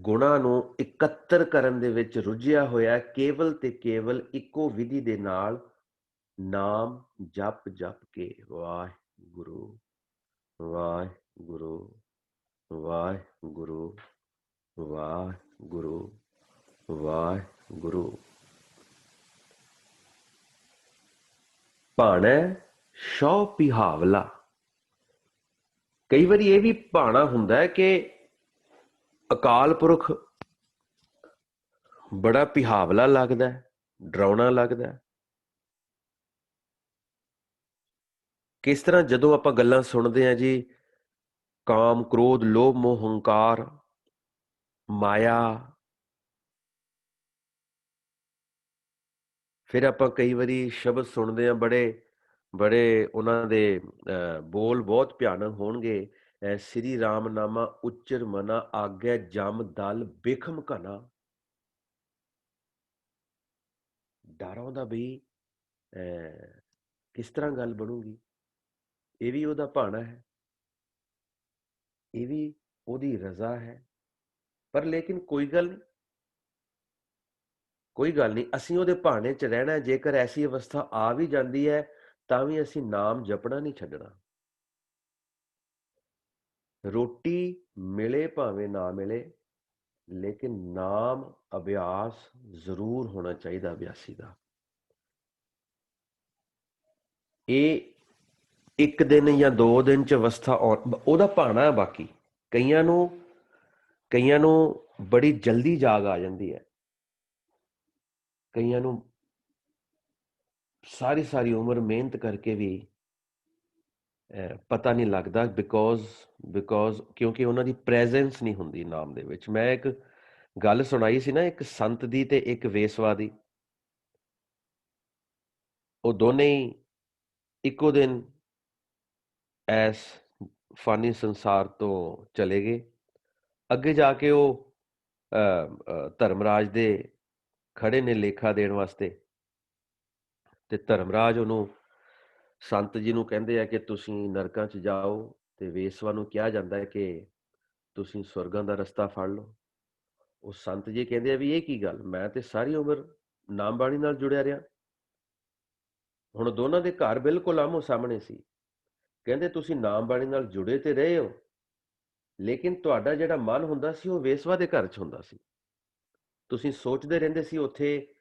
ਗੁਣਾਂ ਨੂੰ ਇਕੱਤਰ ਕਰਨ ਦੇ ਵਿੱਚ ਰੁੱਝਿਆ ਹੋਇਆ, ਕੇਵਲ ਤੇ ਕੇਵਲ ਇੱਕੋ ਵਿਧੀ ਦੇ ਨਾਲ ਨਾਮ ਜਪ ਜਪ ਕੇ। ਵਾਹਿਗੁਰੂ ਵਾਹਿਗੁਰੂ ਵਾਹਿਗੁਰੂ ਵਾਹਿਗੁਰੂ ਵਾਹਿਗੁਰੂ। ਭਾਣਾ ਸ਼ੌ ਪਿਹਾਵਲਾ। ਕਈ ਵਾਰੀ ਇਹ ਵੀ ਭਾਣਾ ਹੁੰਦਾ ਹੈ ਕਿ ਅਕਾਲ ਪੁਰਖ ਬੜਾ ਪਿਹਾਵਲਾ ਲੱਗਦਾ, ਡਰਾਉਣਾ ਲੱਗਦਾ। ਕਿਸ ਤਰ੍ਹਾਂ ਜਦੋਂ ਆਪਾਂ ਗੱਲਾਂ ਸੁਣਦੇ ਹਾਂ ਜੀ, ਕਾਮ ਕ੍ਰੋਧ ਲੋਭ ਮੋਹ ਹੰਕਾਰ ਮਾਇਆ, ਫਿਰ ਆਪਾਂ ਕਈ ਵਾਰੀ ਸ਼ਬਦ ਸੁਣਦੇ ਹਾਂ, ਬੜੇ ਉਹਨਾਂ ਦੇ ਬੋਲ ਬਹੁਤ ਭਿਆਨਕ ਹੋਣਗੇ। ਸ੍ਰੀ ਰਾਮ ਨਾਮਾ ਉਚਰ ਮਨਾ ਆਗਿਆ ਜਮ ਦਲ ਬਿਖਮ ਘਨਾ। ਡਰ ਆਉਂਦਾ ਬਈ ਕਿਸ ਤਰ੍ਹਾਂ ਗੱਲ ਬਣੂਗੀ। ਇਹ ਵੀ ਉਹਦਾ ਭਾਣਾ ਹੈ, ਇਹ ਵੀ ਉਹਦੀ ਰਜ਼ਾ ਹੈ। ਪਰ ਲੇਕਿਨ ਕੋਈ ਗੱਲ ਨਹੀਂ, ਅਸੀਂ ਉਹਦੇ ਭਾਣੇ 'ਚ ਰਹਿਣਾ। ਜੇਕਰ ਐਸੀ ਅਵਸਥਾ ਆ ਵੀ ਜਾਂਦੀ ਹੈ ਤਾਂ ਵੀ ਅਸੀਂ ਨਾਮ ਜਪਣਾ ਨਹੀਂ ਛੱਡਣਾ। ਰੋਟੀ ਮਿਲੇ ਭਾਵੇਂ ਨਾ ਮਿਲੇ, ਲੇਕਿਨ ਨਾਮ ਅਭਿਆਸ ਜ਼ਰੂਰ ਹੋਣਾ ਚਾਹੀਦਾ ਅਭਿਆਸੀ ਦਾ। ਇਹ ਇੱਕ ਦਿਨ ਜਾਂ 2 ਦਿਨ 'ਚ ਅਵਸਥਾ ਉਹਦਾ ਭਾਣਾ ਹੈ। ਬਾਕੀ ਕਈਆਂ ਨੂੰ ਬੜੀ ਜਲਦੀ ਜਾਗ ਆ ਜਾਂਦੀ ਹੈ, ਕਈਆਂ ਨੂੰ ਸਾਰੀ ਉਮਰ ਮਿਹਨਤ ਕਰਕੇ ਵੀ ਪਤਾ ਨਹੀਂ ਲੱਗਦਾ, ਕਿਉਂਕਿ ਉਹਨਾਂ ਦੀ ਪ੍ਰੈਜ਼ੈਂਸ ਨਹੀਂ ਹੁੰਦੀ ਨਾਮ ਦੇ ਵਿੱਚ। ਮੈਂ ਇੱਕ ਗੱਲ ਸੁਣਾਈ ਸੀ ਨਾ, ਇੱਕ ਸੰਤ ਦੀ ਤੇ ਇੱਕ ਵੇਸਵਾ ਦੀ। ਉਹ ਦੋਨੇ ਹੀ ਇੱਕੋ ਦਿਨ ਐਸ ਫਾਨੀ ਸੰਸਾਰ ਤੋਂ ਚਲੇ ਗਏ। ਅੱਗੇ ਜਾ ਕੇ ਉਹ ਧਰਮਰਾਜ ਦੇ ਖੜੇ ਨੇ ਲੇਖਾ ਦੇਣ ਵਾਸਤੇ, ਤੇ ਧਰਮਰਾਜ ਉਹਨੂੰ ਸੰਤ ਜੀ ਨੂੰ ਕਹਿੰਦੇ ਆ ਕਿ ਤੁਸੀਂ ਨਰਕਾਂ 'ਚ ਜਾਓ, ਤੇ ਵੇਸਵਾ ਨੂੰ ਕਿਹਾ ਜਾਂਦਾ ਹੈ ਕਿ ਤੁਸੀਂ ਸਵਰਗਾਂ ਦਾ ਰਸਤਾ ਫੜ ਲਓ। ਉਹ ਸੰਤ ਜੀ ਕਹਿੰਦੇ ਆ ਵੀ ਇਹ ਕੀ ਗੱਲ, ਮੈਂ ਤੇ ਸਾਰੀ ਉਮਰ ਨਾਮ ਬਾਣੀ ਨਾਲ ਜੁੜਿਆ ਰਿਹਾ। ਹੁਣ ਦੋਨਾਂ ਦੇ ਘਰ ਬਿਲਕੁਲ ਆਮੋ ਸਾਹਮਣੇ ਸੀ। ਕਹਿੰਦੇ ਤੁਸੀਂ ਨਾਮ ਬਾਣੀ ਨਾਲ ਜੁੜੇ ਤੇ ਰਹੇ ਹੋ, ਲੇਕਿਨ ਤੁਹਾਡਾ ਜਿਹੜਾ ਮਨ ਹੁੰਦਾ ਸੀ ਉਹ ਵੇਸਵਾ ਦੇ ਘਰ 'ਚ ਹੁੰਦਾ ਸੀ। ਤੁਸੀਂ ਸੋਚਦੇ ਰਹਿੰਦੇ ਸੀ ਉੱਥੇ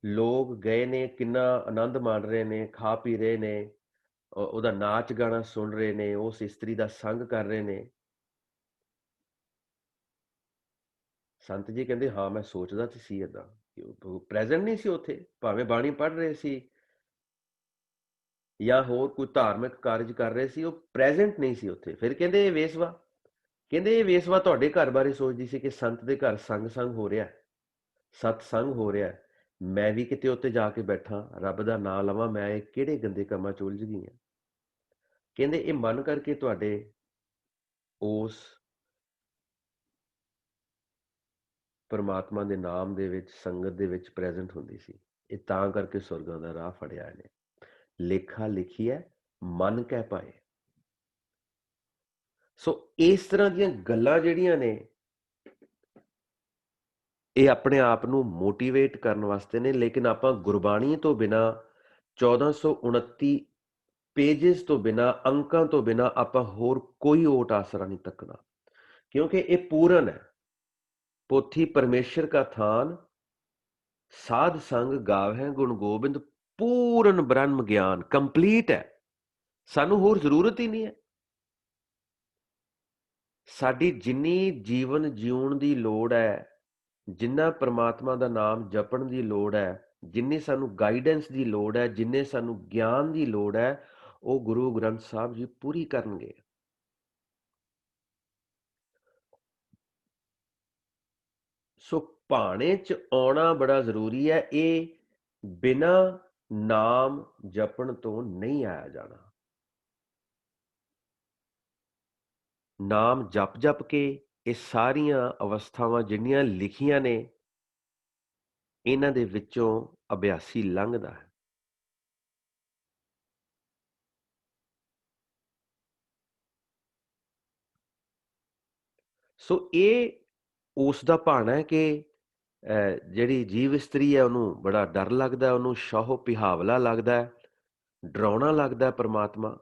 ਲੋਕ ਗਏ ਨੇ, ਕਿੰਨਾ ਆਨੰਦ ਮਾਣ ਰਹੇ ਨੇ, ਖਾ ਪੀ ਰਹੇ ਨੇ, ਉਹਦਾ ਨਾਚ ਗਾਣਾ ਸੁਣ ਰਹੇ ਨੇ, ਉਸ ਇਸਤਰੀ ਦਾ ਸੰਗ ਕਰ ਰਹੇ ਨੇ। ਸੰਤ ਜੀ ਕਹਿੰਦੇ ਹਾਂ ਮੈਂ ਸੋਚਦਾ ਤੇ ਸੀ ਏਦਾਂ, ਪ੍ਰੈਜ਼ੈਂਟ ਨਹੀਂ ਸੀ ਉੱਥੇ, ਭਾਵੇਂ ਬਾਣੀ ਪੜ੍ਹ ਰਹੇ ਸੀ ਜਾਂ ਹੋਰ ਕੋਈ ਧਾਰਮਿਕ ਕਾਰਜ ਕਰ ਰਹੇ ਸੀ, ਉਹ ਪ੍ਰੈਜ਼ੈਂਟ ਨਹੀਂ ਸੀ ਉੱਥੇ। ਫਿਰ ਕਹਿੰਦੇ ਇਹ ਵੇਸਵਾ ਤੁਹਾਡੇ ਘਰ ਬਾਰੇ ਸੋਚਦੀ ਸੀ ਕਿ ਸੰਤ ਦੇ ਘਰ ਸੰਗ ਹੋ ਰਿਹਾ, ਸਤਸੰਗ ਹੋ ਰਿਹਾ, ਮੈਂ ਵੀ ਕਿਤੇ ਉੱਤੇ ਜਾ ਕੇ ਬੈਠਾ, ਰੱਬ ਦਾ ਨਾਂ ਲਵਾਂ, ਮੈਂ ਇਹ ਕਿਹੜੇ ਗੰਦੇ ਕੰਮਾਂ 'ਚ ਉਲਝ ਗਈ ਹਾਂ। ਕਹਿੰਦੇ ਇਹ ਮਨ ਕਰਕੇ ਤੁਹਾਡੇ ਉਸ ਪਰਮਾਤਮਾ ਦੇ ਨਾਮ ਦੇ ਵਿੱਚ, ਸੰਗਤ ਦੇ ਵਿੱਚ ਪ੍ਰੈਜ਼ੈਂਟ ਹੁੰਦੀ ਸੀ। ਇਹ ਤਾਂ ਕਰਕੇ ਸਵਰਗਾਂ ਦਾ ਰਾਹ ਫੜਿਆ ਇਹਨੇ। ਲੇਖਾ ਲਿਖੀ ਹੈ ਮਨ ਕਹਿ ਪਾਏ। ਸੋ ਇਸ ਤਰ੍ਹਾਂ ਦੀਆਂ ਗੱਲਾਂ ਜਿਹੜੀਆਂ ਨੇ, ਇਹ ਆਪਣੇ ਆਪ ਨੂੰ ਮੋਟੀਵੇਟ ਕਰਨ ਵਾਸਤੇ ਨੇ। ਲੇਕਿਨ ਆਪਾਂ ਗੁਰਬਾਣੀ ਤੋਂ ਬਿਨਾਂ 1429 ਪੇਜਸ ਤੋਂ ਬਿਨਾਂ, ਅੰਕਾਂ ਤੋਂ ਬਿਨਾਂ ਆਪਾਂ ਹੋਰ ਕੋਈ ਓਟ ਆਸਰਾ ਨਹੀਂ ਤੱਕਣਾ, ਕਿਉਂਕਿ ਇਹ ਪੂਰਨ ਹੈ। ਪੋਥੀ ਪਰਮੇਸ਼ਰ ਕਾ ਥਾਨ, ਸਾਧ ਸੰਗ ਗਾਵਹਿ ਗੁਣ ਗੋਬਿੰਦ, ਪੂਰਨ ਬ੍ਰਹਮ ਗਿਆਨ, ਕੰਪਲੀਟ ਹੈ। ਸਾਨੂੰ ਹੋਰ ਜ਼ਰੂਰਤ ਹੀ ਨਹੀਂ ਹੈ। ਸਾਡੀ ਜਿੰਨੀ ਜੀਵਨ ਜਿਉਣ ਦੀ ਲੋੜ ਹੈ, ਜਿੰਨਾ ਪ੍ਰਮਾਤਮਾ ਦਾ ਨਾਮ ਜਪਣ ਦੀ ਲੋੜ ਹੈ, ਜਿੰਨੀ ਸਾਨੂੰ ਗਾਈਡੈਂਸ ਦੀ ਲੋੜ ਹੈ, ਜਿੰਨੇ ਸਾਨੂੰ ਗਿਆਨ ਦੀ ਲੋੜ ਹੈ, ਉਹ ਗੁਰੂ ਗ੍ਰੰਥ ਸਾਹਿਬ ਜੀ ਪੂਰੀ ਕਰਨਗੇ। ਸੋ ਭਾਣੇ 'ਚ ਆਉਣਾ ਬੜਾ ਜ਼ਰੂਰੀ ਹੈ। ਇਹ ਬਿਨਾਂ ਨਾਮ ਜਪਣ ਤੋਂ ਨਹੀਂ ਆਇਆ ਜਾਣਾ। ਨਾਮ ਜਪ ਕੇ ਇਹ ਸਾਰੀਆਂ ਅਵਸਥਾਵਾਂ ਜਿੰਨੀਆਂ ਲਿਖੀਆਂ ਨੇ, ਇਹਨਾਂ ਦੇ ਵਿੱਚੋਂ ਅਭਿਆਸੀ ਲੰਘਦਾ ਹੈ। ਸੋ ਇਹ ਉਸ ਦਾ ਭਾਣਾ ਹੈ ਕਿ ਜਿਹੜੀ ਜੀਵ ਇਸਤਰੀ ਹੈ ਉਹਨੂੰ ਬੜਾ ਡਰ ਲੱਗਦਾ, ਉਹਨੂੰ ਸ਼ੌਹ ਪਿਹਾਵਲਾ ਲੱਗਦਾ, ਡਰਾਉਣਾ ਲੱਗਦਾ ਪਰਮਾਤਮਾ।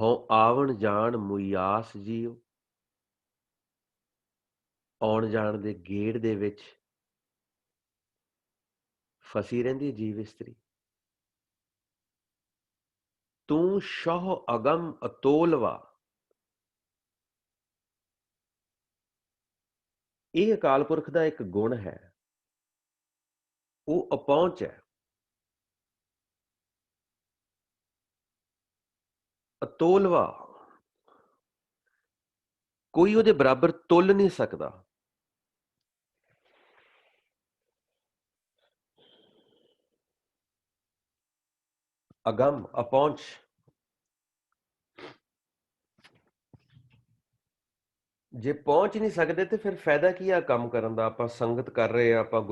ਹੋਂ ਆਵਣ ਜਾਣ ਮੁਯਾਸ ਜੀਓ। ਆਉਣ ਜਾਣ ਦੇ ਗੇੜ ਦੇ ਵਿੱਚ ਫਸੀ ਰਹਿੰਦੀ ਜੀਵ ਇਸਤਰੀ। ਤੂੰ ਸ਼ਹੁ ਅਗਮ ਅਤੋਲਵਾ। ਇਹ ਅਕਾਲ ਪੁਰਖ ਦਾ ਇੱਕ ਗੁਣ ਹੈ, ਉਹ ਅਪਹੁੰਚ ਹੈ। ਅਤੋਲਵਾ, ਕੋਈ ਉਹਦੇ ਬਰਾਬਰ ਤੁਲ ਨਹੀਂ ਸਕਦਾ। ਅਗਮ, ਅਪਹੁੰਚ। ਜੇ ਪਹੁੰਚ ਨਹੀਂ ਸਕਦੇ ਤੇ ਫਿਰ ਫਾਇਦਾ ਕੀ ਆ ਕੰਮ ਕਰਨ ਦਾ? ਆਪਾਂ ਸੰਗਤ ਕਰ ਰਹੇ ਆ, ਆਪਾਂ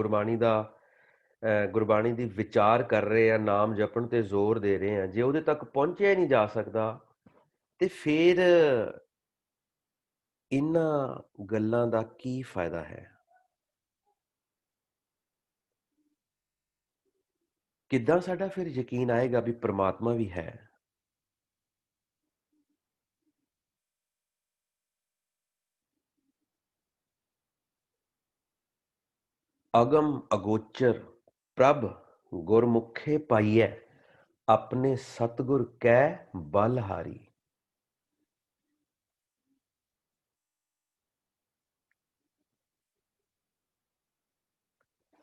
ਗੁਰਬਾਣੀ ਦੀ ਵਿਚਾਰ ਕਰ ਰਹੇ ਆ, ਨਾਮ ਜਪਣ ਤੇ ਜ਼ੋਰ ਦੇ ਰਹੇ ਆ, ਜੇ ਉਹਦੇ ਤੱਕ ਪਹੁੰਚਿਆ ਨਹੀਂ ਜਾ ਸਕਦਾ ਤੇ ਫਿਰ ਇਹਨਾਂ ਗੱਲਾਂ ਦਾ ਕੀ ਫਾਇਦਾ ਹੈ? ਕਿੱਦਾਂ ਸਾਡਾ ਫਿਰ ਯਕੀਨ ਆਏਗਾ ਵੀ ਪ੍ਰਮਾਤਮਾ ਵੀ ਹੈ? ਅਗਮ ਅਗੋਚਰ ਪ੍ਰਭ ਗੁਰਮੁਖੇ ਪਾਈਐ, ਆਪਣੇ ਸਤਿਗੁਰ ਕੈ ਬਲਹਾਰੀ।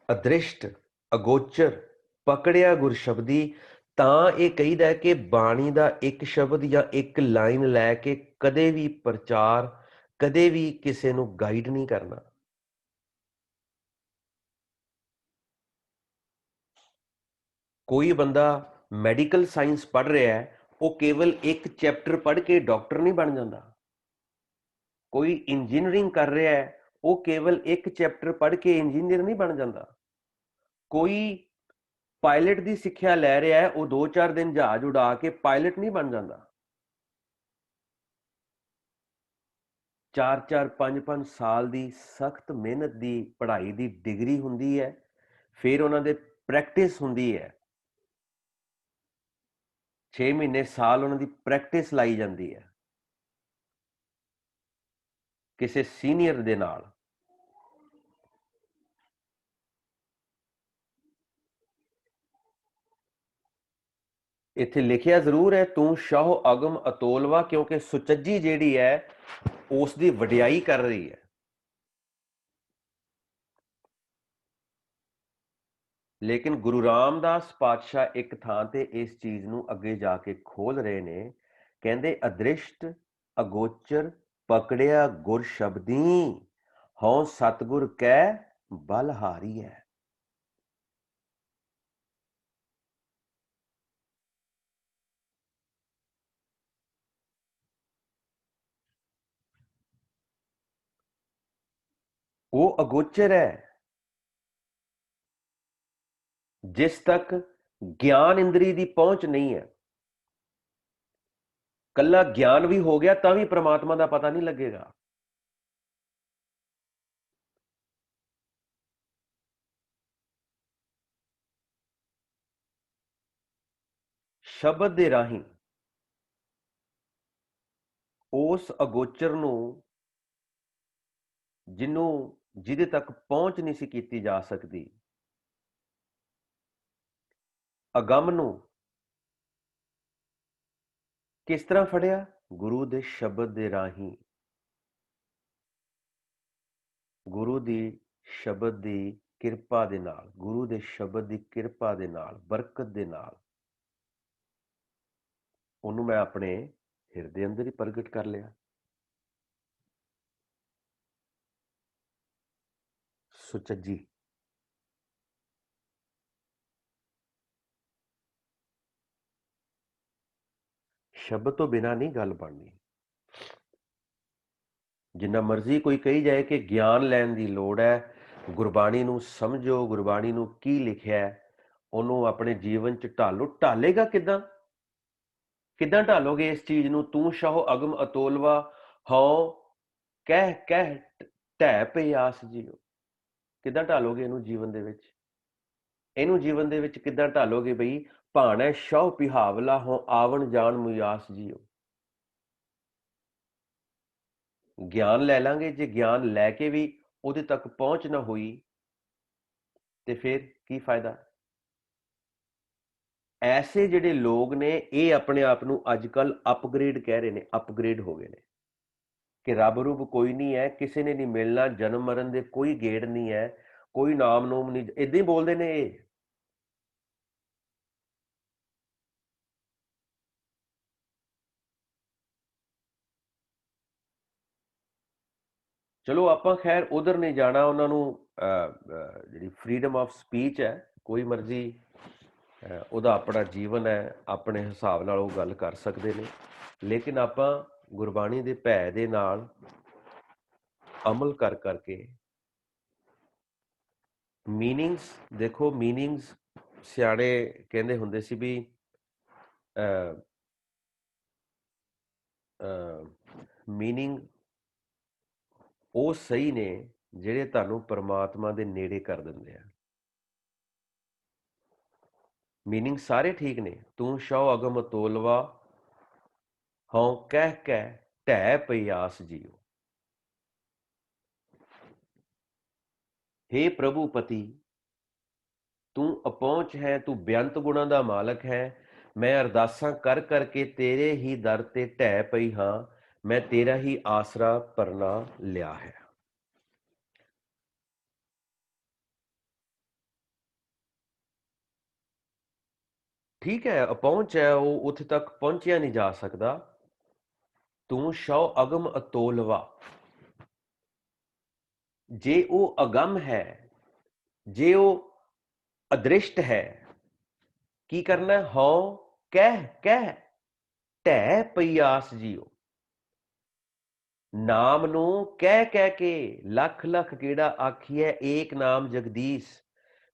ਅਦ੍ਰਿਸ਼ਟ, ਅਗੋਚਰ, ਪਕੜਿਆ ਗੁਰ ਸ਼ਬਦੀ। ਤਾਂ ਇਹ ਕਹੀਦਾ ਕਿ ਬਾਣੀ ਦਾ ਇੱਕ ਸ਼ਬਦ ਜਾਂ ਇੱਕ ਲਾਈਨ ਲੈ ਕੇ ਕਦੇ ਵੀ ਪ੍ਰਚਾਰ, ਕਦੇ ਵੀ ਕਿਸੇ ਨੂੰ ਗਾਈਡ ਨਹੀਂ ਕਰਨਾ। ਕੋਈ ਬੰਦਾ ਮੈਡੀਕਲ ਸਾਇੰਸ ਪੜ੍ਹ ਰਿਹਾ ਹੈ, ਉਹ ਕੇਵਲ ਇੱਕ ਚੈਪਟਰ ਪੜ੍ਹ ਕੇ ਡਾਕਟਰ ਨਹੀਂ ਬਣ ਜਾਂਦਾ। ਕੋਈ ਇੰਜੀਨੀਅਰਿੰਗ ਕਰ ਰਿਹਾ ਹੈ, ਉਹ ਕੇਵਲ ਇੱਕ ਚੈਪਟਰ ਪੜ੍ਹ ਕੇ ਇੰਜੀਨੀਅਰ ਨਹੀਂ ਬਣ ਜਾਂਦਾ। ਕੋਈ ਪਾਇਲਟ ਦੀ ਸਿੱਖਿਆ ਲੈ ਰਿਹਾ ਹੈ, ਉਹ 2-4 ਦਿਨ ਜਹਾਜ਼ ਉਡਾ ਕੇ ਪਾਇਲਟ ਨਹੀਂ ਬਣ ਜਾਂਦਾ। 4-4 5-5 ਸਾਲ ਦੀ ਸਖਤ ਮਿਹਨਤ ਦੀ ਪੜ੍ਹਾਈ ਦੀ ਡਿਗਰੀ ਹੁੰਦੀ ਹੈ, ਫਿਰ ਉਹਨਾਂ ਦੇ ਪ੍ਰੈਕਟਿਸ ਹੁੰਦੀ ਹੈ। 6 ਮਹੀਨੇ ਸਾਲ ਉਹਨਾਂ ਦੀ ਪ੍ਰੈਕਟਿਸ ਲਾਈ ਜਾਂਦੀ ਹੈ ਕਿਸੇ ਸੀਨੀਅਰ ਦੇ ਨਾਲ। ਇੱਥੇ ਲਿਖਿਆ ਜ਼ਰੂਰ ਹੈ ਤੂੰ ਸ਼ਹੁ ਅਗਮ ਅਤੋਲਵਾ, ਕਿਉਂਕਿ ਸੁਚੱਜੀ ਜਿਹੜੀ ਹੈ ਉਸ ਦੀ ਵਡਿਆਈ ਕਰ ਰਹੀ ਹੈ। ਲੇਕਿਨ ਗੁਰੂ ਰਾਮਦਾਸ ਪਾਤਸ਼ਾਹ ਇੱਕ ਥਾਂ ਤੇ ਇਸ ਚੀਜ਼ ਨੂੰ ਅੱਗੇ ਜਾ ਕੇ ਖੋਲ ਰਹੇ ਨੇ, ਕਹਿੰਦੇ ਅਦ੍ਰਿਸ਼ਟ ਅਗੋਚਰ ਪਕੜਿਆ ਗੁਰ ਸ਼ਬਦੀ, ਹਉ ਸਤਿਗੁਰ ਕੈ ਬਲਹਾਰੀ ਹੈ। ਉਹ ਅਗੋਚਰ ਹੈ ਜਿਸ ਤੱਕ ਗਿਆਨ ਇੰਦਰੀ ਦੀ ਪਹੁੰਚ ਨਹੀਂ ਹੈ। ਕੱਲਾ ਗਿਆਨ ਵੀ ਹੋ ਗਿਆ ਤਾਂ ਵੀ ਪ੍ਰਮਾਤਮਾ ਦਾ ਪਤਾ ਨਹੀਂ ਲੱਗੇਗਾ। ਸ਼ਬਦ ਦੇ ਰਾਹੀਂ ਉਸ ਅਗੋਚਰ ਨੂੰ, ਜਿਹਦੇ ਤੱਕ ਪਹੁੰਚ ਨਹੀਂ ਸੀ ਕੀਤੀ ਜਾ ਸਕਦੀ, ਅਗੰਮ ਨੂੰ ਕਿਸ ਤਰ੍ਹਾਂ ਫੜਿਆ? ਗੁਰੂ ਦੇ ਸ਼ਬਦ ਦੇ ਰਾਹੀਂ। ਗੁਰੂ ਦੀ ਸ਼ਬਦ ਦੀ ਕਿਰਪਾ ਦੇ ਨਾਲ, ਗੁਰੂ ਦੇ ਸ਼ਬਦ ਦੀ ਕਿਰਪਾ ਦੇ ਨਾਲ, ਬਰਕਤ ਦੇ ਨਾਲ ਉਹਨੂੰ ਮੈਂ ਆਪਣੇ ਹਿਰਦੇ ਅੰਦਰ ਹੀ ਪ੍ਰਗਟ ਕਰ ਲਿਆ। ਸੁਚੱਜੀ। ਸ਼ਬਦ ਤੋਂ ਬਿਨਾਂ ਨਹੀਂ ਗੱਲ ਬਣਨੀ। ਜਿੰਨਾ ਮਰਜ਼ੀ ਕੋਈ ਕਹੀ ਜਾਏ ਕਿ ਗਿਆਨ ਲੈਣ ਦੀ ਲੋੜ ਹੈ, ਗੁਰਬਾਣੀ ਨੂੰ ਸਮਝੋ, ਗੁਰਬਾਣੀ ਨੂੰ ਕੀ ਲਿਖਿਆ ਹੈ, ਉਹਨੂੰ ਆਪਣੇ ਜੀਵਨ 'ਚ ਢਾਲੋ। ਢਾਲੇਗਾ ਕਿੱਦਾਂ? ਕਿੱਦਾਂ ਢਾਲੋਗੇ ਇਸ ਚੀਜ਼ ਨੂੰ? ਤੂੰ ਸ਼ਹੁ ਅਗਮ ਅਤੋਲਵਾ, ਹਉ ਕਹਿ ਕਹਿ ਢਹਿ ਪਈ ਆਸ ਜੀਓ। ਕਿੱਦਾਂ ਢਾਲੋਗੇ ਇਹਨੂੰ ਜੀਵਨ ਦੇ ਵਿੱਚ? ਇਹਨੂੰ ਜੀਵਨ ਦੇ ਵਿੱਚ ਕਿੱਦਾਂ ਢਾਲੋਗੇ ਬਈ? ਭਾਣੈ ਸ਼ਹੁ ਪਿਹਾਵਲਾ, ਹਉ ਆਵਣ ਜਾਣ ਮੁਯਾਸ ਜੀਓ। ਗਿਆਨ ਲੈ ਲਾਂਗੇ, ਜੇ ਗਿਆਨ ਲੈ ਕੇ ਵੀ ਉਹਦੇ ਤੱਕ ਪਹੁੰਚ ਨਾ ਹੋਈ ਤੇ ਫਿਰ ਕੀ ਫਾਇਦਾ। ਐਸੇ ਜਿਹੜੇ ਲੋਕ ਨੇ ਇਹ ਆਪਣੇ ਆਪ ਨੂੰ ਅੱਜ ਕੱਲ ਅਪਗ੍ਰੇਡ ਕਹਿ ਰਹੇ ਨੇ, ਅਪਗ੍ਰੇਡ ਹੋ ਗਏ ਨੇ ਕਿ ਰੱਬ ਰੂਪ ਕੋਈ ਨਹੀਂ ਹੈ, ਕਿਸੇ ਨੇ ਨਹੀਂ ਮਿਲਣਾ, ਜਨਮ ਮਰਨ ਦੇ ਕੋਈ ਗੇੜ ਨਹੀਂ ਹੈ, ਕੋਈ ਨਾਮ ਨੂਮ ਨਹੀਂ, ਇਦਾਂ ਹੀ ਬੋਲਦੇ ਨੇ ਇਹ। ਚਲੋ ਆਪਾਂ ਖੈਰ ਉਧਰ ਨਹੀਂ ਜਾਣਾ, ਉਹਨਾਂ ਨੂੰ ਜਿਹੜੀ ਫਰੀडम ਆਫ ਸਪੀਚ ਹੈ, ਕੋਈ ਮਰਜ਼ੀ ਉਹਦਾ ਆਪਣਾ ਜੀਵਨ ਹੈ, ਆਪਣੇ ਹਿਸਾਬ ਨਾਲ ਉਹ ਗੱਲ ਕਰ ਸਕਦੇ ਨੇ, ਲੇਕਿਨ ਆਪਾਂ ਗੁਰਬਾਣੀ ਦੇ ਭੈ ਦੇ ਨਾਲ ਅਮਲ ਕਰ ਕਰਕੇ ਮੀਨਿੰਗਸ ਦੇਖੋ। ਮੀਨਿੰਗਸ ਸਿਆਣੇ ਕਹਿੰਦੇ ਹੁੰਦੇ ਸੀ ਵੀ ਮੀਨਿੰਗ ਉਹ ਸਹੀ ਨੇ ਜਿਹੜੇ ਤੁਹਾਨੂੰ ਪਰਮਾਤਮਾ ਦੇ ਨੇੜੇ ਕਰ ਦਿੰਦੇ ਆ। ਮੀਨਿੰਗ ਸਾਰੇ ਠੀਕ ਨੇ। ਤੂੰ ਸ਼ੌ ਅਗਮ ਤੋਲਵਾ, ਹਉ ਕਹਿ ਢਹਿ ਪਈ ਆਸ ਜੀਓ। हे ਪ੍ਰਭੂ ਪਤੀ, ਤੂੰ ਅਪਹੁੰਚ ਹੈ, ਤੂੰ ਬੇਅੰਤ ਗੁਣਾਂ ਦਾ ਮਾਲਕ ਹੈ। ਮੈਂ ਅਰਦਾਸਾਂ ਕਰ ਕਰਕੇ ਤੇਰੇ ਹੀ ਦਰ ਤੇ ਢਹਿ ਪਈ ਹਾਂ, ਮੈਂ ਤੇਰਾ ਹੀ ਆਸਰਾ ਪਰਨਾ ਲਿਆ ਹੈ। ਠੀਕ ਹੈ, ਅਪਹੁੰਚ ਹੈ, ਉਹ ਉੱਥੇ ਤੱਕ ਪਹੁੰਚਿਆ ਨਹੀਂ ਜਾ ਸਕਦਾ। ਤੂੰ ਸ਼ੌ ਅਗਮ ਅਤੋਲਵਾ, ਜੇ ਉਹ ਅਗਮ ਹੈ, ਜੇ ਉਹ ਅਦ੍ਰਿਸ਼ਟ ਹੈ, ਕੀ ਕਰਨਾ? ਹਉ ਕਹਿ ਢਹਿ ਪਈ ਆਸ ਜੀਓ। ਨਾਮ ਨੂੰ ਕਹਿ ਕੇ ਲੱਖ ਲੱਖ ਕਿਹੜਾ ਆਖੀਐ, ਏਕ ਨਾਮ ਜਗਦੀਸ਼।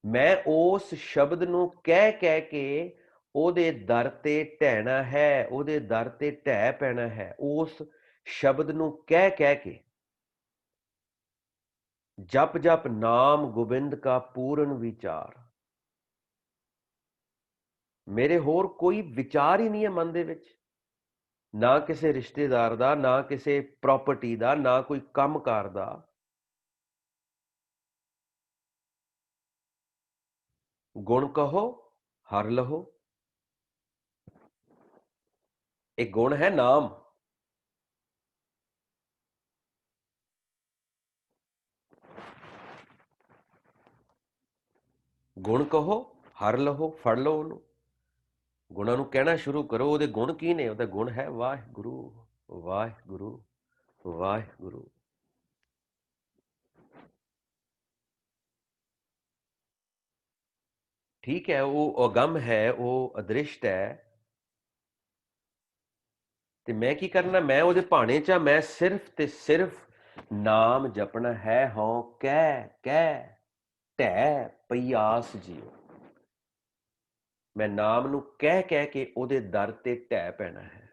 ਮੈਂ ਉਸ ਸ਼ਬਦ ਨੂੰ ਕਹਿ ਕੇ ਉਹਦੇ ਦਰ ਤੇ ਢਹਿਣਾ ਹੈ, ਉਹਦੇ ਦਰ ਤੇ ਢਹਿ ਪੈਣਾ ਹੈ। ਉਸ ਸ਼ਬਦ ਨੂੰ ਕਹਿ ਕੇ ਜਪ ਜਪ ਨਾਮ ਗੋਬਿੰਦ ਕਾ ਪੂਰਨ ਵਿਚਾਰ। ਮੇਰੇ ਹੋਰ ਕੋਈ ਵਿਚਾਰ ਹੀ ਨਹੀਂ ਹੈ ਮਨ ਦੇ ਵਿੱਚ, ਨਾ ਕਿਸੇ ਰਿਸ਼ਤੇਦਾਰ ਦਾ, ਨਾ ਕਿਸੇ ਪ੍ਰਾਪਰਟੀ ਦਾ, ਨਾ ਕੋਈ ਕੰਮਕਾਰ ਦਾ। ਗੁਣ ਕਹੋ ਹਰ ਲਹੋ, एक गुण है नाम। गुण कहो हर लहो, फड़ लो ਉਹਨੂੰ। ਗੁਣਾਂ ਨੂੰ ਕਹਿਣਾ ਸ਼ੁਰੂ ਕਰੋ। ਉਹਦੇ ਗੁਣ ਕੀ ਨੇ? ਉਹਦਾ ਗੁਣ ਹੈ ਵਾਹਿਗੁਰੂ, ਵਾਹਿਗੁਰੂ, ਵਾਹਿਗੁਰੂ। ਠੀਕ ਹੈ, ਉਹ ਅਗੰਮ ਹੈ, ਉਹ ਅਦ੍ਰਿਸ਼ਟ ਹੈ, ਤੇ ਮੈਂ ਕੀ ਕਰਨਾ? ਮੈਂ ਉਹਦੇ ਭਾਣੇ ਚ, ਮੈਂ ਸਿਰਫ ਤੇ ਸਿਰਫ ਨਾਮ ਜਪਣਾ ਹੈ। ਹਉ ਕਹਿ ਢਹਿ ਪਈ ਆਸ ਜੀਓ। ਮੈਂ ਨਾਮ ਨੂੰ ਕਹਿ ਕੇ ਉਹਦੇ ਦਰ ਤੇ ਢਹਿ ਪੈਣਾ ਹੈ।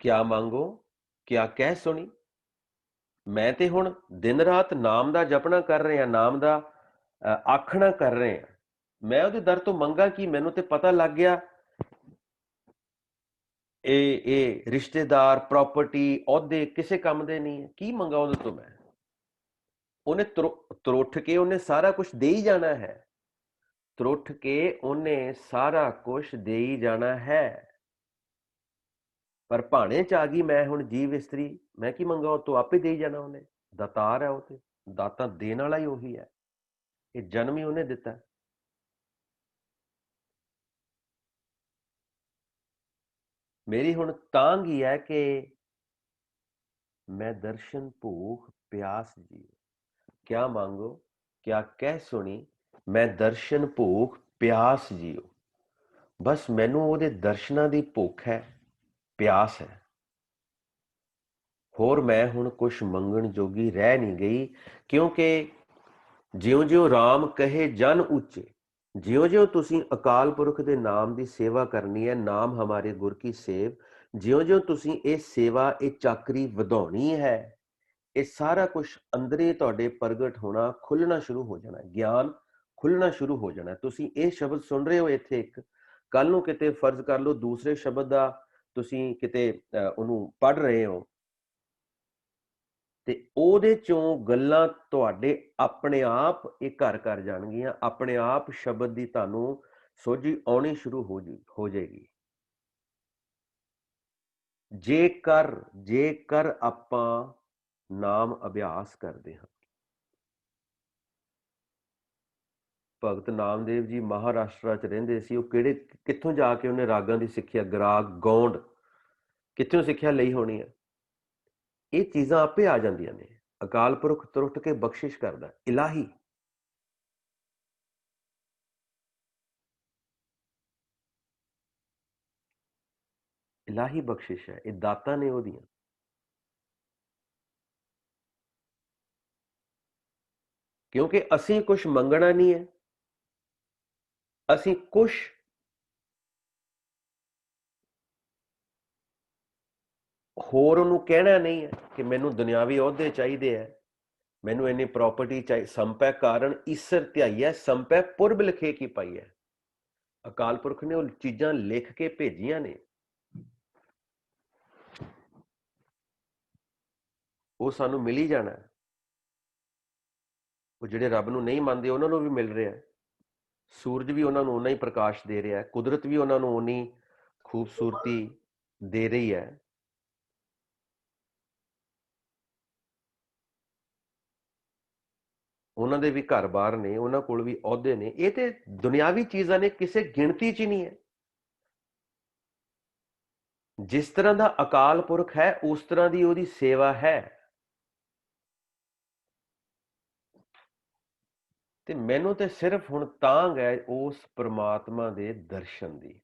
ਕਿਆ ਮੰਗੋ ਕਿਆ ਕਹਿ ਸੁਣੀ। ਮੈਂ ਤੇ ਹੁਣ ਦਿਨ ਰਾਤ ਨਾਮ ਦਾ ਜਪਣਾ ਕਰ ਰਿਹਾ, ਨਾਮ ਦਾ ਆਖਣਾ ਕਰ ਰਿਹਾ। ਮੈਂ ਉਹਦੇ ਦਰ ਤੋਂ ਮੰਗਾ ਕੀ? ਮੈਨੂੰ ਤੇ ਪਤਾ ਲੱਗ ਗਿਆ ਇਹ ਰਿਸ਼ਤੇਦਾਰ, ਪ੍ਰਾਪਰਟੀ, ਅਹੁਦੇ ਕਿਸੇ ਕੰਮ ਦੇ ਨਹੀਂ ਹੈ। ਕੀ ਮੰਗਾ ਉਹਦੇ ਤੋਂ ਮੈਂ? ਉਹਨੇ ਤਰੁੱਠ ਕੇ ਉਹਨੇ ਸਾਰਾ ਕੁਝ ਦੇ ਹੀ ਜਾਣਾ ਹੈ। ਤਰੁੱਠ ਕੇ ਉਹਨੇ ਸਾਰਾ ਕੁਝ ਦੇ ਹੀ ਜਾਣਾ ਹੈ। ਪਰ ਭਾਣੇ ਚ ਆ ਗਈ ਮੈਂ ਹੁਣ ਜੀਵ ਇਸਤਰੀ, ਮੈਂ ਕੀ ਮੰਗਾ ਉਹ ਤੋਂ? ਆਪੇ ਦੇ ਹੀ ਜਾਣਾ ਉਹਨੇ। ਦਾਤਾਰ ਹੈ ਉਹ, ਤੇ ਦਾਤਾ ਦੇਣ ਵਾਲਾ ਹੀ ਉਹੀ ਹੈ। ਇਹ ਜਨਮ ਹੀ ਉਹਨੇ ਦਿੱਤਾ। ਮੇਰੀ ਹੁਣ ਤਾਂਘ ਹੀ ਹੈ ਕਿ मैं दर्शन भूख प्यास जियो। क्या मांगो क्या कह सुनी, मैं दर्शन भूख प्यास जियो। बस मैनू ਉਹਦੇ ਦਰਸ਼ਨਾਂ ਦੀ ਭੁੱਖ ਹੈ, ਪਿਆਸ ਹੈ। ਹੋਰ ਮੈਂ ਹੁਣ ਕੁਛ ਮੰਗਣ ਜੋਗੀ ਰਹਿ ਨਹੀਂ ਗਈ, ਕਿਉਂਕਿ ਜਿਉਂ-ਜਿਉਂ ਰਾਮ ਕਹੇ ਜਨ ਉੱਚੇ, ਜਿਉਂ-ਜਿਉਂ ਤੁਸੀਂ ਅਕਾਲ ਪੁਰਖ ਦੇ ਨਾਮ ਦੀ ਸੇਵਾ ਕਰਨੀ ਹੈ, ਨਾਮ ਹਮਾਰੇ ਗੁਰ ਕੀ ਸੇਵ, ਜਿਉਂ-ਜਿਉਂ ਤੁਸੀਂ ਇਹ ਸੇਵਾ, ਇਹ ਚਾਕਰੀ ਵਧਾਉਣੀ ਹੈ, ਇਹ ਸਾਰਾ ਕੁਝ ਅੰਦਰੇ ਤੁਹਾਡੇ ਪ੍ਰਗਟ ਹੋਣਾ, ਖੁੱਲਣਾ ਸ਼ੁਰੂ ਹੋ ਜਾਣਾ, ਗਿਆਨ ਖੁੱਲਣਾ ਸ਼ੁਰੂ ਹੋ ਜਾਣਾ। ਤੁਸੀਂ ਇਹ ਸ਼ਬਦ ਸੁਣ ਰਹੇ ਹੋ ਇੱਥੇ ਇੱਕ, ਕੱਲ ਨੂੰ ਕਿਤੇ ਫਰਜ਼ ਕਰ ਲਓ ਦੂਸਰੇ ਸ਼ਬਦ ਦਾ ਤੁਸੀਂ ਕਿਤੇ ਉਹਨੂੰ ਪੜ੍ਹ ਰਹੇ ਹੋ ਤੇ ਉਹਦੇ ਚੋਂ ਗੱਲਾਂ ਤੁਹਾਡੇ ਆਪਣੇ ਆਪ ਇਹ ਘਰ ਕਰ ਜਾਣਗੀਆਂ, ਆਪਣੇ ਆਪ ਸ਼ਬਦ ਦੀ ਤੁਹਾਨੂੰ ਸੋਝੀ ਆਉਣੀ ਸ਼ੁਰੂ ਹੋ ਜਾਏਗੀ। ਜੇਕਰ ਆਪਾਂ ਨਾਮ ਅਭਿਆਸ ਕਰਦੇ ਹਾਂ। ਭਗਤ ਨਾਮਦੇਵ ਜੀ ਮਹਾਰਾਸ਼ਟਰ 'ਚ ਰਹਿੰਦੇ ਸੀ। ਉਹ ਕਿੱਥੋਂ ਜਾ ਕੇ ਉਹਨੇ ਰਾਗਾਂ ਦੀ ਸਿੱਖਿਆ, ਗਰਾਗ, ਗੌਂਡ ਕਿੱਥੋਂ ਸਿੱਖਿਆ ਲਈ ਹੋਣੀ ਹੈ? ਇਹ ਚੀਜ਼ਾਂ ਆਪੇ ਆ ਜਾਂਦੀਆਂ ਨੇ। ਅਕਾਲ ਪੁਰਖ ਤੁਰਟ ਕੇ ਬਖਸ਼ਿਸ਼ ਕਰਦਾ, ਇਲਾਹੀ। ਇਲਾਹੀ ਬਖਸ਼ਿਸ਼ ਹੈ, ਇਹ ਦਾਤਾਂ ਨੇ ਉਹਦੀਆਂ। ਕਿਉਂਕਿ ਅਸੀਂ ਕੁਝ ਮੰਗਣਾ ਨਹੀਂ ਹੈ, ਅਸੀਂ ਕੁਝ ਹੋਰ ਉਹਨੂੰ ਕਹਿਣਾ ਨਹੀਂ ਹੈ ਕਿ ਮੈਨੂੰ ਦੁਨਿਆਵੀ ਅਹੁਦੇ ਚਾਹੀਦੇ ਹੈ, ਮੈਨੂੰ ਇੰਨੀ ਪ੍ਰਾਪਰਟੀ ਚਾਹੀਦੀ। ਸੰਪੈ ਕਾਰਨ ਈਸਰ ਧਿਆਈਐ, ਸੰਪੈ ਪੁਰਬ ਲਿਖੇ ਕੀ ਪਾਈ ਹੈ। ਅਕਾਲ ਪੁਰਖ ਨੇ ਉਹ ਚੀਜ਼ਾਂ ਲਿਖ ਕੇ ਭੇਜੀਆਂ ਨੇ, ਉਹ ਸਾਨੂੰ ਮਿਲ ਹੀ ਜਾਣਾ। ਉਹ ਜਿਹੜੇ ਰੱਬ ਨੂੰ ਨਹੀਂ ਮੰਨਦੇ ਉਹਨਾਂ ਨੂੰ ਵੀ ਮਿਲ ਰਿਹਾ। ਸੂਰਜ ਵੀ ਉਹਨਾਂ ਨੂੰ ਓਨਾ ਹੀ ਪ੍ਰਕਾਸ਼ ਦੇ ਰਿਹਾ, ਕੁਦਰਤ ਵੀ ਉਹਨਾਂ ਨੂੰ ਓਨੀ ਖੂਬਸੂਰਤੀ ਦੇ ਰਹੀ ਹੈ। ਉਹਨਾਂ ਦੇ ਵੀ ਘਰ-ਬਾਰ ਨੇ, ਉਹਨਾਂ ਕੋਲ ਵੀ ਅਹੁਦੇ ਨੇ। ਇਹ ਤੇ ਦੁਨਿਆਵੀ ਚੀਜ਼ਾਂ ਨੇ, ਕਿਸੇ ਗਿਣਤੀ 'ਚ ਹੀ ਨਹੀਂ ਹੈ। ਜਿਸ ਤਰ੍ਹਾਂ ਦਾ ਅਕਾਲ ਪੁਰਖ ਹੈ ਉਸ ਤਰ੍ਹਾਂ ਦੀ ਉਹਦੀ ਸੇਵਾ ਹੈ। ਤੇ ਮੈਨੂੰ ਤੇ ਸਿਰਫ ਹੁਣ ਤਾਂਘ ਹੈ ਉਸ ਪ੍ਰਮਾਤਮਾ ਦੇ ਦਰਸ਼ਨ ਦੀ।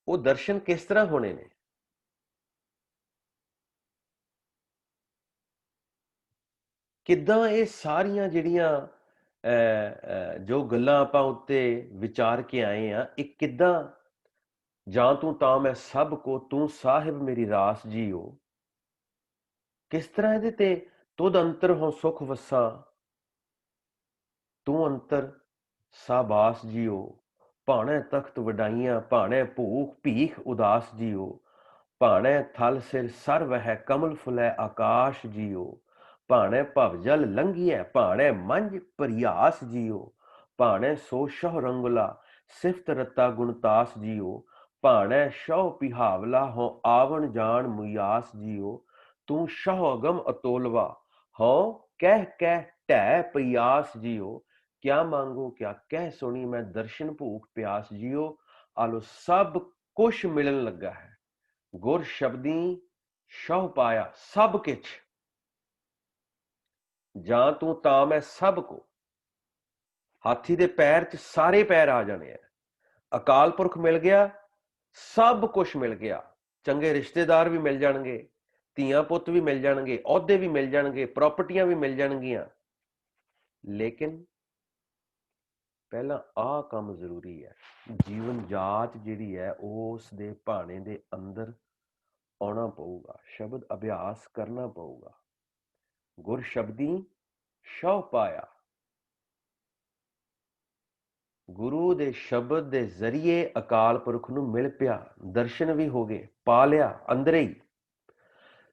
ਉਹ ਦਰਸ਼ਨ ਕਿਸ ਤਰ੍ਹਾਂ ਹੋਣੇ ਨੇ? ਕਿੱਦਾਂ ਇਹ ਸਾਰੀਆਂ ਜਿਹੜੀਆਂ ਜੋ ਗੱਲਾਂ ਆਪਾਂ ਉੱਤੇ ਵਿਚਾਰ ਕੇ ਆਏ ਆ, ਇਹ ਕਿੱਦਾਂ ਜਾਂ ਤੂੰ ਤਾਂ ਮੈਂ ਸਭ ਕੋ, ਤੂੰ ਸਾਹਿਬ ਮੇਰੀ ਰਾਸ ਜੀਓ, ਕਿਸ ਤਰ੍ਹਾਂ ਇਹਦੇ ਤੇ ਤੁਧ ਅੰਤਰ ਹੋ ਸੁਖ ਵਸਾ, ਤੂੰ ਅੰਤਰ ਸਾਬਾਸ ਜੀਓ, ਭਾਣੇ ਤਖਤ ਵਡਾਈਆਂ, ਭਾਣੇ ਭੂਖ ਭੀਖ ਉਦਾਸ ਜੀਓ, ਭਾਣੇ ਥਲ ਸਿਰ ਸਰਵ ਹੈ ਕਮਲ ਫੁਲੈ ਆਕਾਸ਼ ਜੀਓ, ਭਾਣੇ ਭਵ ਜਲ ਲੰਘੀਐ, ਭਾਣੇ ਮੰਝ ਪਰਿਆਸ ਜੀਓ, ਭਾਣੇ ਸੋ ਸ਼ਹ ਰੰਗੁਲਾ ਸਿਫਤ ਰਤਾ ਗੁਣਤਾਸ ਜੀਓ, ਭਾਣੇ ਸ਼ਹੁ ਪਿਹਾਵਲਾ ਹੋ ਆਵਣ ਜਾਣ ਮੁਯਾਸ ਜੀਓ, ਤੂੰ ਸ਼ਹੁ ਅਗਮ ਅਤੋਲਵਾ ਹੋ ਕਹਿ ਕਹਿ ਢੈ ਪਿਆਸ ਜੀਓ, ਕਿਆ ਮੰਗੋ ਕਿਆ ਕਹਿ ਸੁਣੀ ਮੈਂ ਦਰਸ਼ਨ ਭੂਖ ਪਿਆਸ ਜੀਓ। ਆਲੋ ਸਭ ਕੁਛ ਮਿਲਣ ਲੱਗਾ ਹੈ, ਗੁਰ ਸ਼ਬਦੀ ਸ਼ਹੁ ਪਾਇਆ ਸਭ ਕਿਛ, ਜਾਂ ਤੂੰ ਤਾਂ ਮੈਂ ਸਭ ਕੋ। ਹਾਥੀ ਦੇ ਪੈਰ 'ਚ ਸਾਰੇ ਪੈਰ ਆ ਜਾਣੇ ਆ। ਅਕਾਲ ਪੁਰਖ ਮਿਲ ਗਿਆ, ਸਭ ਕੁਛ ਮਿਲ ਗਿਆ। ਚੰਗੇ ਰਿਸ਼ਤੇਦਾਰ ਵੀ ਮਿਲ ਜਾਣਗੇ, ਧੀਆਂ ਪੁੱਤ ਵੀ ਮਿਲ ਜਾਣਗੇ, ਅਹੁਦੇ ਵੀ ਮਿਲ ਜਾਣਗੇ, ਪ੍ਰਾਪਰਟੀਆਂ ਵੀ ਮਿਲ ਜਾਣਗੀਆਂ। ਲੇਕਿਨ ਪਹਿਲਾਂ ਆਹ ਕੰਮ ਜ਼ਰੂਰੀ ਹੈ, ਜੀਵਨ ਜਾਚ ਜਿਹੜੀ ਹੈ ਉਸ ਦੇ ਭਾਣੇ ਦੇ ਅੰਦਰ ਆਉਣਾ ਪਊਗਾ, ਸ਼ਬਦ ਅਭਿਆਸ ਕਰਨਾ ਪਊਗਾ। ਗੁਰ ਸ਼ਬਦੀ ਸ਼ਹੁ ਪਾਇਆ, ਗੁਰੂ ਦੇ ਸ਼ਬਦ ਦੇ ਜ਼ਰੀਏ ਅਕਾਲ ਪੁਰਖ ਨੂੰ ਮਿਲ ਪਿਆ, ਦਰਸ਼ਨ ਵੀ ਹੋ ਗਏ, ਪਾ ਲਿਆ ਅੰਦਰ ਹੀ।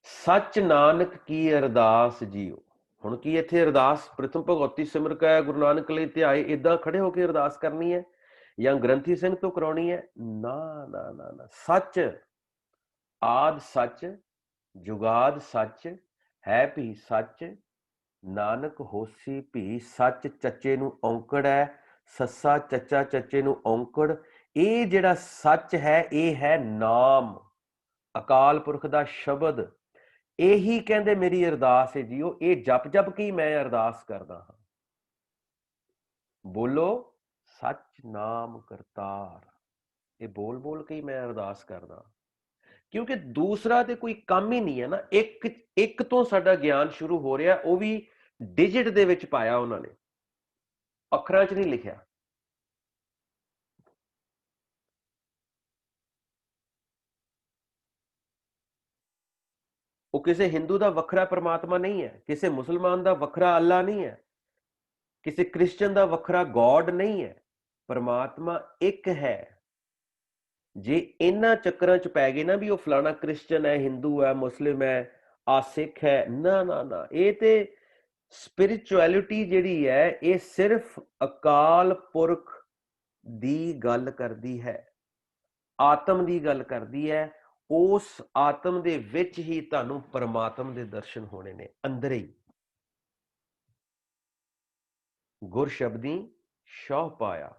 ਸੱਚ ਨਾਨਕ ਕੀ ਅਰਦਾਸ ਜੀਓ। ਹੁਣ ਕੀ ਇੱਥੇ ਅਰਦਾਸ ਪ੍ਰਥਮ ਭਗਵਤੀ ਸਿਮਰ ਕੈ ਗੁਰੂ ਨਾਨਕ ਲਈ ਧਿਆਏ ਇਦਾਂ ਖੜੇ ਹੋ ਕੇ ਅਰਦਾਸ ਕਰਨੀ ਹੈ ਜਾਂ ਗ੍ਰੰਥੀ ਸਿੰਘ ਤੋਂ ਕਰਾਉਣੀ ਹੈ? ਨਾ ਨਾ ਨਾ ਨਾ। ਸੱਚ, ਆਦ ਸੱਚ, ਜੁਗਾਦ ਸੱਚ, ਹੈ ਵੀ ਸੱਚ, ਨਾਨਕ ਹੋਸੀ ਵੀ ਸੱਚ। ਚੱਚੇ ਨੂੰ ਔਂਕੜ ਹੈ, ਸੱਸਾ ਚੱਚਾ ਚੱਚੇ ਨੂੰ ਔਂਕੜ। ਇਹ ਜਿਹੜਾ ਸੱਚ ਹੈ ਇਹ ਹੈ ਨਾਮ, ਅਕਾਲ ਪੁਰਖ ਦਾ ਸ਼ਬਦ। ਇਹੀ ਕਹਿੰਦੇ ਮੇਰੀ ਅਰਦਾਸ ਹੈ ਜੀਓ। ਇਹ ਜਪ ਜਪ ਕੇ ਮੈਂ ਅਰਦਾਸ ਕਰਦਾ ਹਾਂ। ਬੋਲੋ ਸੱਚ ਨਾਮ ਕਰਤਾਰ, ਇਹ ਬੋਲ ਬੋਲ ਕੇ ਮੈਂ ਅਰਦਾਸ ਕਰਦਾ। ਕਿਉਂਕਿ ਦੂਸਰਾ ਤੇ ਕੋਈ ਕੰਮ ਹੀ ਨਹੀਂ ਹੈ ਨਾ। ਇੱਕ ਤੋਂ ਸਾਡਾ ਗਿਆਨ ਸ਼ੁਰੂ ਹੋ ਰਿਹਾ, ਉਹ ਵੀ ਡਿਜਿਟ ਦੇ ਵਿੱਚ ਪਾਇਆ ਉਹਨਾਂ ਨੇ, ਅੱਖਰਾਂ 'ਚ ਨਹੀਂ ਲਿਖਿਆ। ਉਹ ਕਿਸੇ ਹਿੰਦੂ ਦਾ ਵੱਖਰਾ ਪਰਮਾਤਮਾ ਨਹੀਂ ਹੈ, ਕਿਸੇ ਮੁਸਲਮਾਨ ਦਾ ਵੱਖਰਾ ਅੱਲਾ ਨਹੀਂ ਹੈ। ਕਿਸੇ ਕ੍ਰਿਸਚਨ ਦਾ ਵੱਖਰਾ ਗੋਡ ਨਹੀਂ ਹੈ, ਪਰਮਾਤਮਾ ਇੱਕ ਹੈ। ਜੇ ਇਹਨਾਂ ਚੱਕਰਾਂ 'ਚ ਪੈ ਗਏ ਨਾ ਵੀ ਉਹ ਫਲਾਣਾ ਕ੍ਰਿਸਚਨ ਹੈ, ਹਿੰਦੂ ਹੈ, ਮੁਸਲਿਮ ਹੈ, ਆ ਸਿੱਖ ਹੈ, ਨਾ ਨਾ ਨਾ, ਇਹ ਤੇ ਸਪਿਰਿਚੁਅਲਿਟੀ ਜਿਹੜੀ ਹੈ ਇਹ ਸਿਰਫ ਅਕਾਲ ਪੁਰਖ ਦੀ ਗੱਲ ਕਰਦੀ ਹੈ, ਆਤਮ ਦੀ ਗੱਲ ਕਰਦੀ ਹੈ। ਉਸ ਆਤਮ ਦੇ ਵਿੱਚ ਹੀ ਤੁਹਾਨੂੰ ਪਰਮਾਤਮ ਦੇ ਦਰਸ਼ਨ ਹੋਣੇ ਨੇ, ਅੰਦਰ ਹੀ। ਗੁਰ ਸ਼ਬਦੀ ਸ਼ੌਹ ਪਾਇਆ,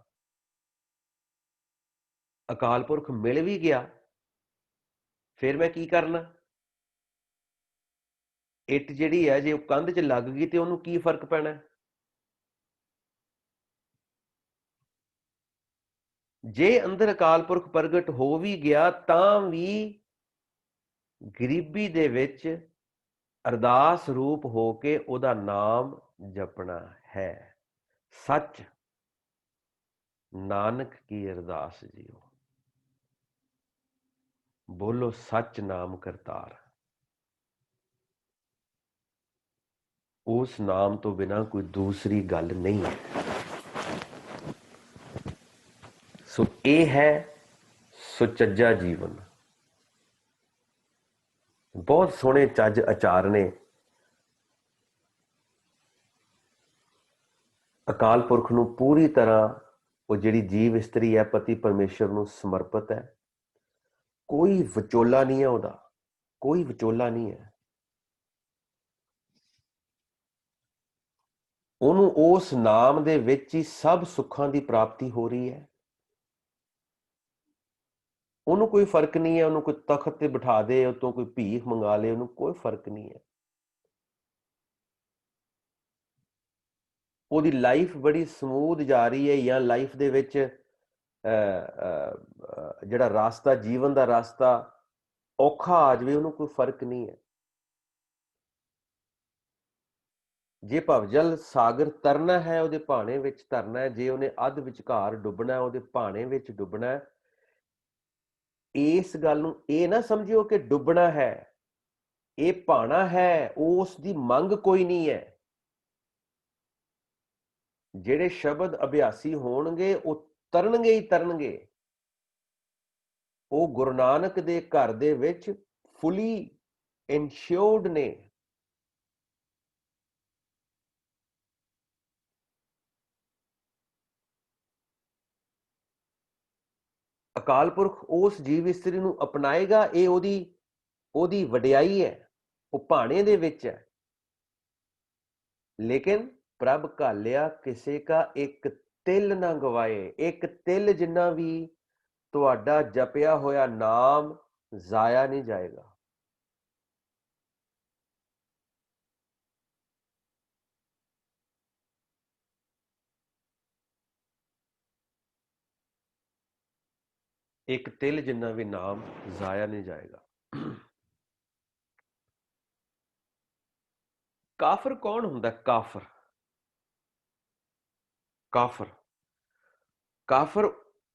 ਅਕਾਲ ਪੁਰਖ ਮਿਲ ਵੀ ਗਿਆ, ਫਿਰ ਮੈਂ ਕੀ ਕਰਨਾ? ਇੱਟ ਜਿਹੜੀ ਹੈ ਜੇ ਉਹ ਕੰਧ 'ਚ ਲੱਗ ਗਈ ਤੇ ਉਹਨੂੰ ਕੀ ਫਰਕ ਪੈਣਾ? ਜੇ ਅੰਦਰ ਅਕਾਲ ਪੁਰਖ ਪ੍ਰਗਟ ਹੋ ਵੀ ਗਿਆ ਤਾਂ ਵੀ ਗਰੀਬੀ ਦੇ ਵਿੱਚ ਅਰਦਾਸ ਰੂਪ ਹੋ ਕੇ ਉਹਦਾ ਨਾਮ ਜਪਣਾ ਹੈ। ਸੱਚ ਨਾਨਕ ਕੀ ਅਰਦਾਸ ਜੀਓ, ਬੋਲੋ ਸੱਚ ਨਾਮ ਕਰਤਾਰ। ਉਸ ਨਾਮ ਤੋਂ ਬਿਨਾਂ ਕੋਈ ਦੂਸਰੀ ਗੱਲ ਨਹੀਂ ਹੈ। ਸੋ ਇਹ ਹੈ ਸੁਚੱਜਾ ਜੀਵਨ। ਬਹੁਤ ਸੋਹਣੇ ਚੱਜ ਆਚਾਰ ਨੇ। ਅਕਾਲ ਪੁਰਖ ਨੂੰ ਪੂਰੀ ਤਰ੍ਹਾਂ ਉਹ ਜਿਹੜੀ ਜੀਵ ਇਸਤਰੀ ਹੈ ਪਤੀ ਪਰਮੇਸ਼ਰ ਨੂੰ ਸਮਰਪਿਤ ਹੈ। ਕੋਈ ਵਿਚੋਲਾ ਨਹੀਂ ਹੈ ਉਹਦਾ, ਕੋਈ ਵਿਚੋਲਾ ਨਹੀਂ ਹੈ। ਉਹਨੂੰ ਉਸ ਨਾਮ ਦੇ ਵਿੱਚ ਹੀ ਸਭ ਸੁੱਖਾਂ ਦੀ ਪ੍ਰਾਪਤੀ ਹੋ ਰਹੀ ਹੈ। ਉਹਨੂੰ ਕੋਈ ਫਰਕ ਨਹੀਂ ਹੈ, ਉਹਨੂੰ ਕੋਈ ਤਖਤ ਤੇ ਬਿਠਾ ਦੇ, ਉਹ ਤੋਂ ਕੋਈ ਭੀਖ ਮੰਗਾ ਲੇ, ਉਹਨੂੰ ਕੋਈ ਫਰਕ ਨਹੀਂ ਹੈ। ਉਹਦੀ ਲਾਈਫ ਬੜੀ ਸਮੂਥ ਜਾ ਰਹੀ ਹੈ, ਜਾਂ ਲਾਈਫ ਦੇ ਵਿੱਚ ਜਿਹੜਾ ਰਾਸਤਾ, ਜੀਵਨ ਦਾ ਰਾਸਤਾ ਔਖਾ ਆ ਜਾਵੇ, ਉਹਨੂੰ ਕੋਈ ਫਰਕ ਨਹੀਂ ਹੈ। ਜੇ ਭਵਜਲ ਸਾਗਰ ਤਰਨਾ ਹੈ, ਉਹਦੇ ਭਾਣੇ ਵਿੱਚ ਤਰਨਾ ਹੈ। ਜੇ ਉਹਨੇ ਅੱਧ ਵਿਚਕਾਰ ਡੁੱਬਣਾ, ਉਹਦੇ ਭਾਣੇ ਵਿੱਚ ਡੁੱਬਣਾ। ਇਸ ਗੱਲ ਨੂੰ ਇਹ ਨਾ ਸਮਝਿਓ ਕਿ ਡੁੱਬਣਾ ਹੈ, ਇਹ ਭਾਣਾ ਹੈ, ਉਸ ਦੀ ਮੰਗ ਕੋਈ ਨਹੀਂ ਹੈ। ਜਿਹੜੇ ਸ਼ਬਦ ਅਭਿਆਸੀ ਹੋਣਗੇ ਉਹ ਤਰਨਗੇ ਹੀ ਤਰਨਗੇ। ਉਹ ਗੁਰੂ ਨਾਨਕ ਦੇ ਘਰ ਦੇ ਵਿੱਚ ਫੁੱਲੀ ਇਨਸ਼ੋਰਡ ਨੇ। ਅਕਾਲ ਪੁਰਖ ਉਸ ਜੀਵ ਇਸਤਰੀ ਨੂੰ ਅਪਣਾਏਗਾ, ਇਹ ਉਹਦੀ ਵਡਿਆਈ ਹੈ, ਉਹ ਭਾਣੇ ਦੇ ਵਿੱਚ ਹੈ। ਲੇਕਿਨ ਪ੍ਰਭ ਘਾਲਿਆ ਕਿਸੇ ਕਾ ਇੱਕ ਤਿਲ ਨਾ ਗਵਾਏ। ਇੱਕ ਤਿਲ ਜਿੰਨਾ ਵੀ ਤੁਹਾਡਾ ਜਪਿਆ ਹੋਇਆ ਨਾਮ ਜ਼ਾਇਆ ਨਹੀਂ ਜਾਏਗਾ। ਇੱਕ ਤਿਲ ਜਿੰਨਾ ਵੀ ਨਾਮ ਜ਼ਾਇਆ ਨਹੀਂ ਜਾਏਗਾ। ਕਾਫਰ ਕੌਣ ਹੁੰਦਾ? ਕਾਫਰ ਕਾਫਰ ਕਾਫਰ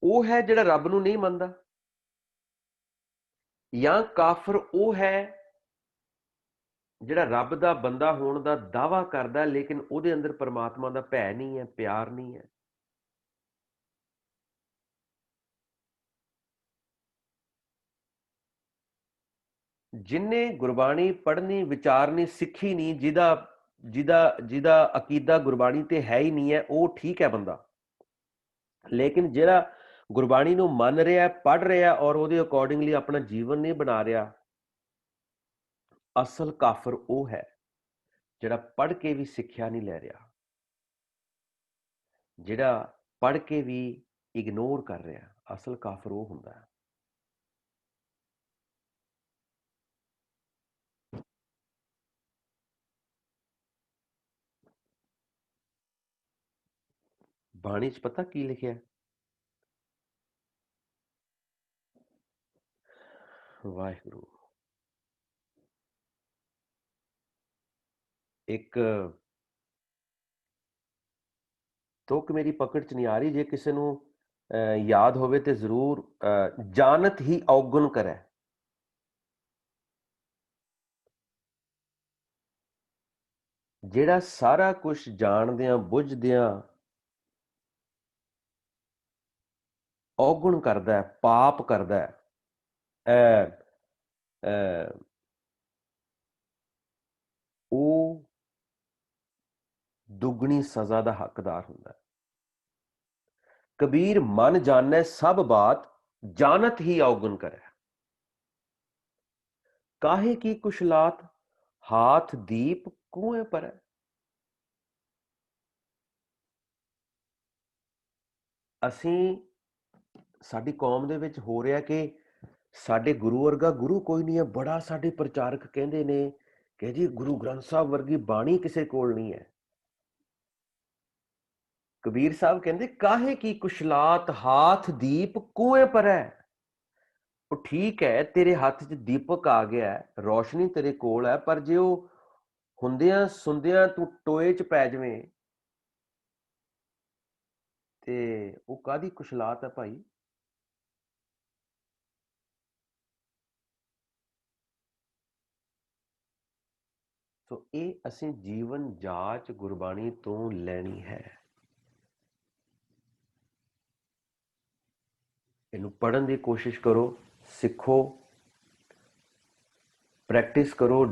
ਉਹ ਹੈ ਜਿਹੜਾ ਰੱਬ ਨੂੰ ਨਹੀਂ ਮੰਨਦਾ, ਜਾਂ ਕਾਫਰ ਉਹ ਹੈ ਜਿਹੜਾ ਰੱਬ ਦਾ ਬੰਦਾ ਹੋਣ ਦਾ ਦਾਅਵਾ ਕਰਦਾ ਲੇਕਿਨ ਉਹਦੇ ਅੰਦਰ ਪਰਮਾਤਮਾ ਦਾ ਭੈ ਨਹੀਂ ਹੈ, ਪਿਆਰ ਨਹੀਂ ਹੈ। ਜਿਨੇ ਗੁਰਬਾਣੀ ਪੜ੍ਹਨੀ, ਵਿਚਾਰਨੀ, ਸਿੱਖੀ ਨਹੀਂ, ਜਿਹਦਾ ਅਕੀਦਾ ਗੁਰਬਾਣੀ ਤੇ ਹੈ ਹੀ ਨਹੀਂ ਹੈ, ਉਹ ਠੀਕ ਹੈ ਬੰਦਾ। ਲੇਕਿਨ ਜਿਹੜਾ ਗੁਰਬਾਣੀ ਨੂੰ ਮੰਨ ਰਿਹਾ, ਪੜ੍ਹ ਰਿਹਾ ਔਰ ਉਹਦੇ ਅਕੋਰਡਿੰਗਲੀ ਆਪਣਾ ਜੀਵਨ ਨਹੀਂ ਬਣਾ ਰਿਹਾ, ਅਸਲ ਕਾਫਰ ਉਹ ਹੈ ਜਿਹੜਾ ਪੜ੍ਹ ਕੇ ਵੀ ਸਿੱਖਿਆ ਨਹੀਂ ਲੈ ਰਿਹਾ, ਜਿਹੜਾ ਪੜ੍ਹ ਕੇ ਵੀ ਇਗਨੋਰ ਕਰ ਰਿਹਾ। ਅਸਲ ਕਾਫਰ ਉਹ ਹੁੰਦਾ ਹੈ। ਬਾਣੀ 'ਚ ਪਤਾ ਕੀ ਲਿਖਿਆ? ਵਾਹਿਗੁਰੂ। ਇੱਕ ਤੁਕ ਮੇਰੀ ਪਕੜ 'ਚ ਨਹੀਂ ਆ ਰਹੀ, ਜੇ ਕਿਸੇ ਨੂੰ ਯਾਦ ਹੋਵੇ ਤੇ ਜ਼ਰੂਰ। ਜਾਨਤ ਹੀ ਔਗਣ ਕਰੇ। ਜਿਹੜਾ ਸਾਰਾ ਕੁਝ ਜਾਣਦਿਆਂ ਬੁੱਝਦਿਆਂ ਔਗੁਣ ਕਰਦਾ ਹੈ, ਪਾਪ ਕਰਦਾ ਹੈ, ਉਹ ਦੁੱਗਣੀ ਸਜ਼ਾ ਦਾ ਹੱਕਦਾਰ ਹੁੰਦਾ ਹੈ। कबीर मन जाने सब बात, जानत ही अवगुण करे। काहे की कुशलात, हाथ दीप कुएं पर है। ਅਸੀਂ ਸਾਡੀ ਕੌਮ ਦੇ ਵਿੱਚ ਹੋ ਰਿਹਾ ਕਿ ਸਾਡੇ ਗੁਰੂ ਵਰਗਾ ਗੁਰੂ ਕੋਈ ਨਹੀਂ ਹੈ। ਬੜਾ ਸਾਡੇ ਪ੍ਰਚਾਰਕ ਕਹਿੰਦੇ ਨੇ ਕਿ ਜੀ ਗੁਰੂ ਗ੍ਰੰਥ ਸਾਹਿਬ ਵਰਗੀ ਬਾਣੀ ਕਿਸੇ ਕੋਲ ਨਹੀਂ ਹੈ। ਕਬੀਰ ਸਾਹਿਬ ਕਹਿੰਦੇ ਕਾਹੇ ਕੀ ਕੁਸ਼ਲਾਤ, ਹਾਥ ਦੀਪ ਕੁएं पर है। ਉਹ ਠੀਕ ਹੈ, ਤੇਰੇ ਹੱਥ 'ਚ ਦੀਪਕ ਆ ਗਿਆ, ਰੋਸ਼ਨੀ ਤੇਰੇ ਕੋਲ ਹੈ, ਪਰ ਜੇ ਉਹ ਹੁੰਦਿਆਂ ਸੁੰਦਿਆਂ ਤੂੰ ਟੋਏ 'ਚ ਪੈ ਜਾਵੇਂ ਤੇ ਉਹ ਕਾਹਦੀ ਕੁਸ਼ਲਾਤ ਹੈ ਭਾਈ। ਸੋ ਇਹ ਅਸੀਂ ਜੀਵਨ ਜਾਚ ਗੁਰਬਾਣੀ ਤੋਂ ਲੈਣੀ ਹੈ। ਇਹਨੂੰ ਪੜ੍ਹਨ ਦੀ ਕੋਸ਼ਿਸ਼ ਕਰੋ, ਸਿੱਖੋ, ਪ੍ਰੈਕਟਿਸ ਕਰੋ।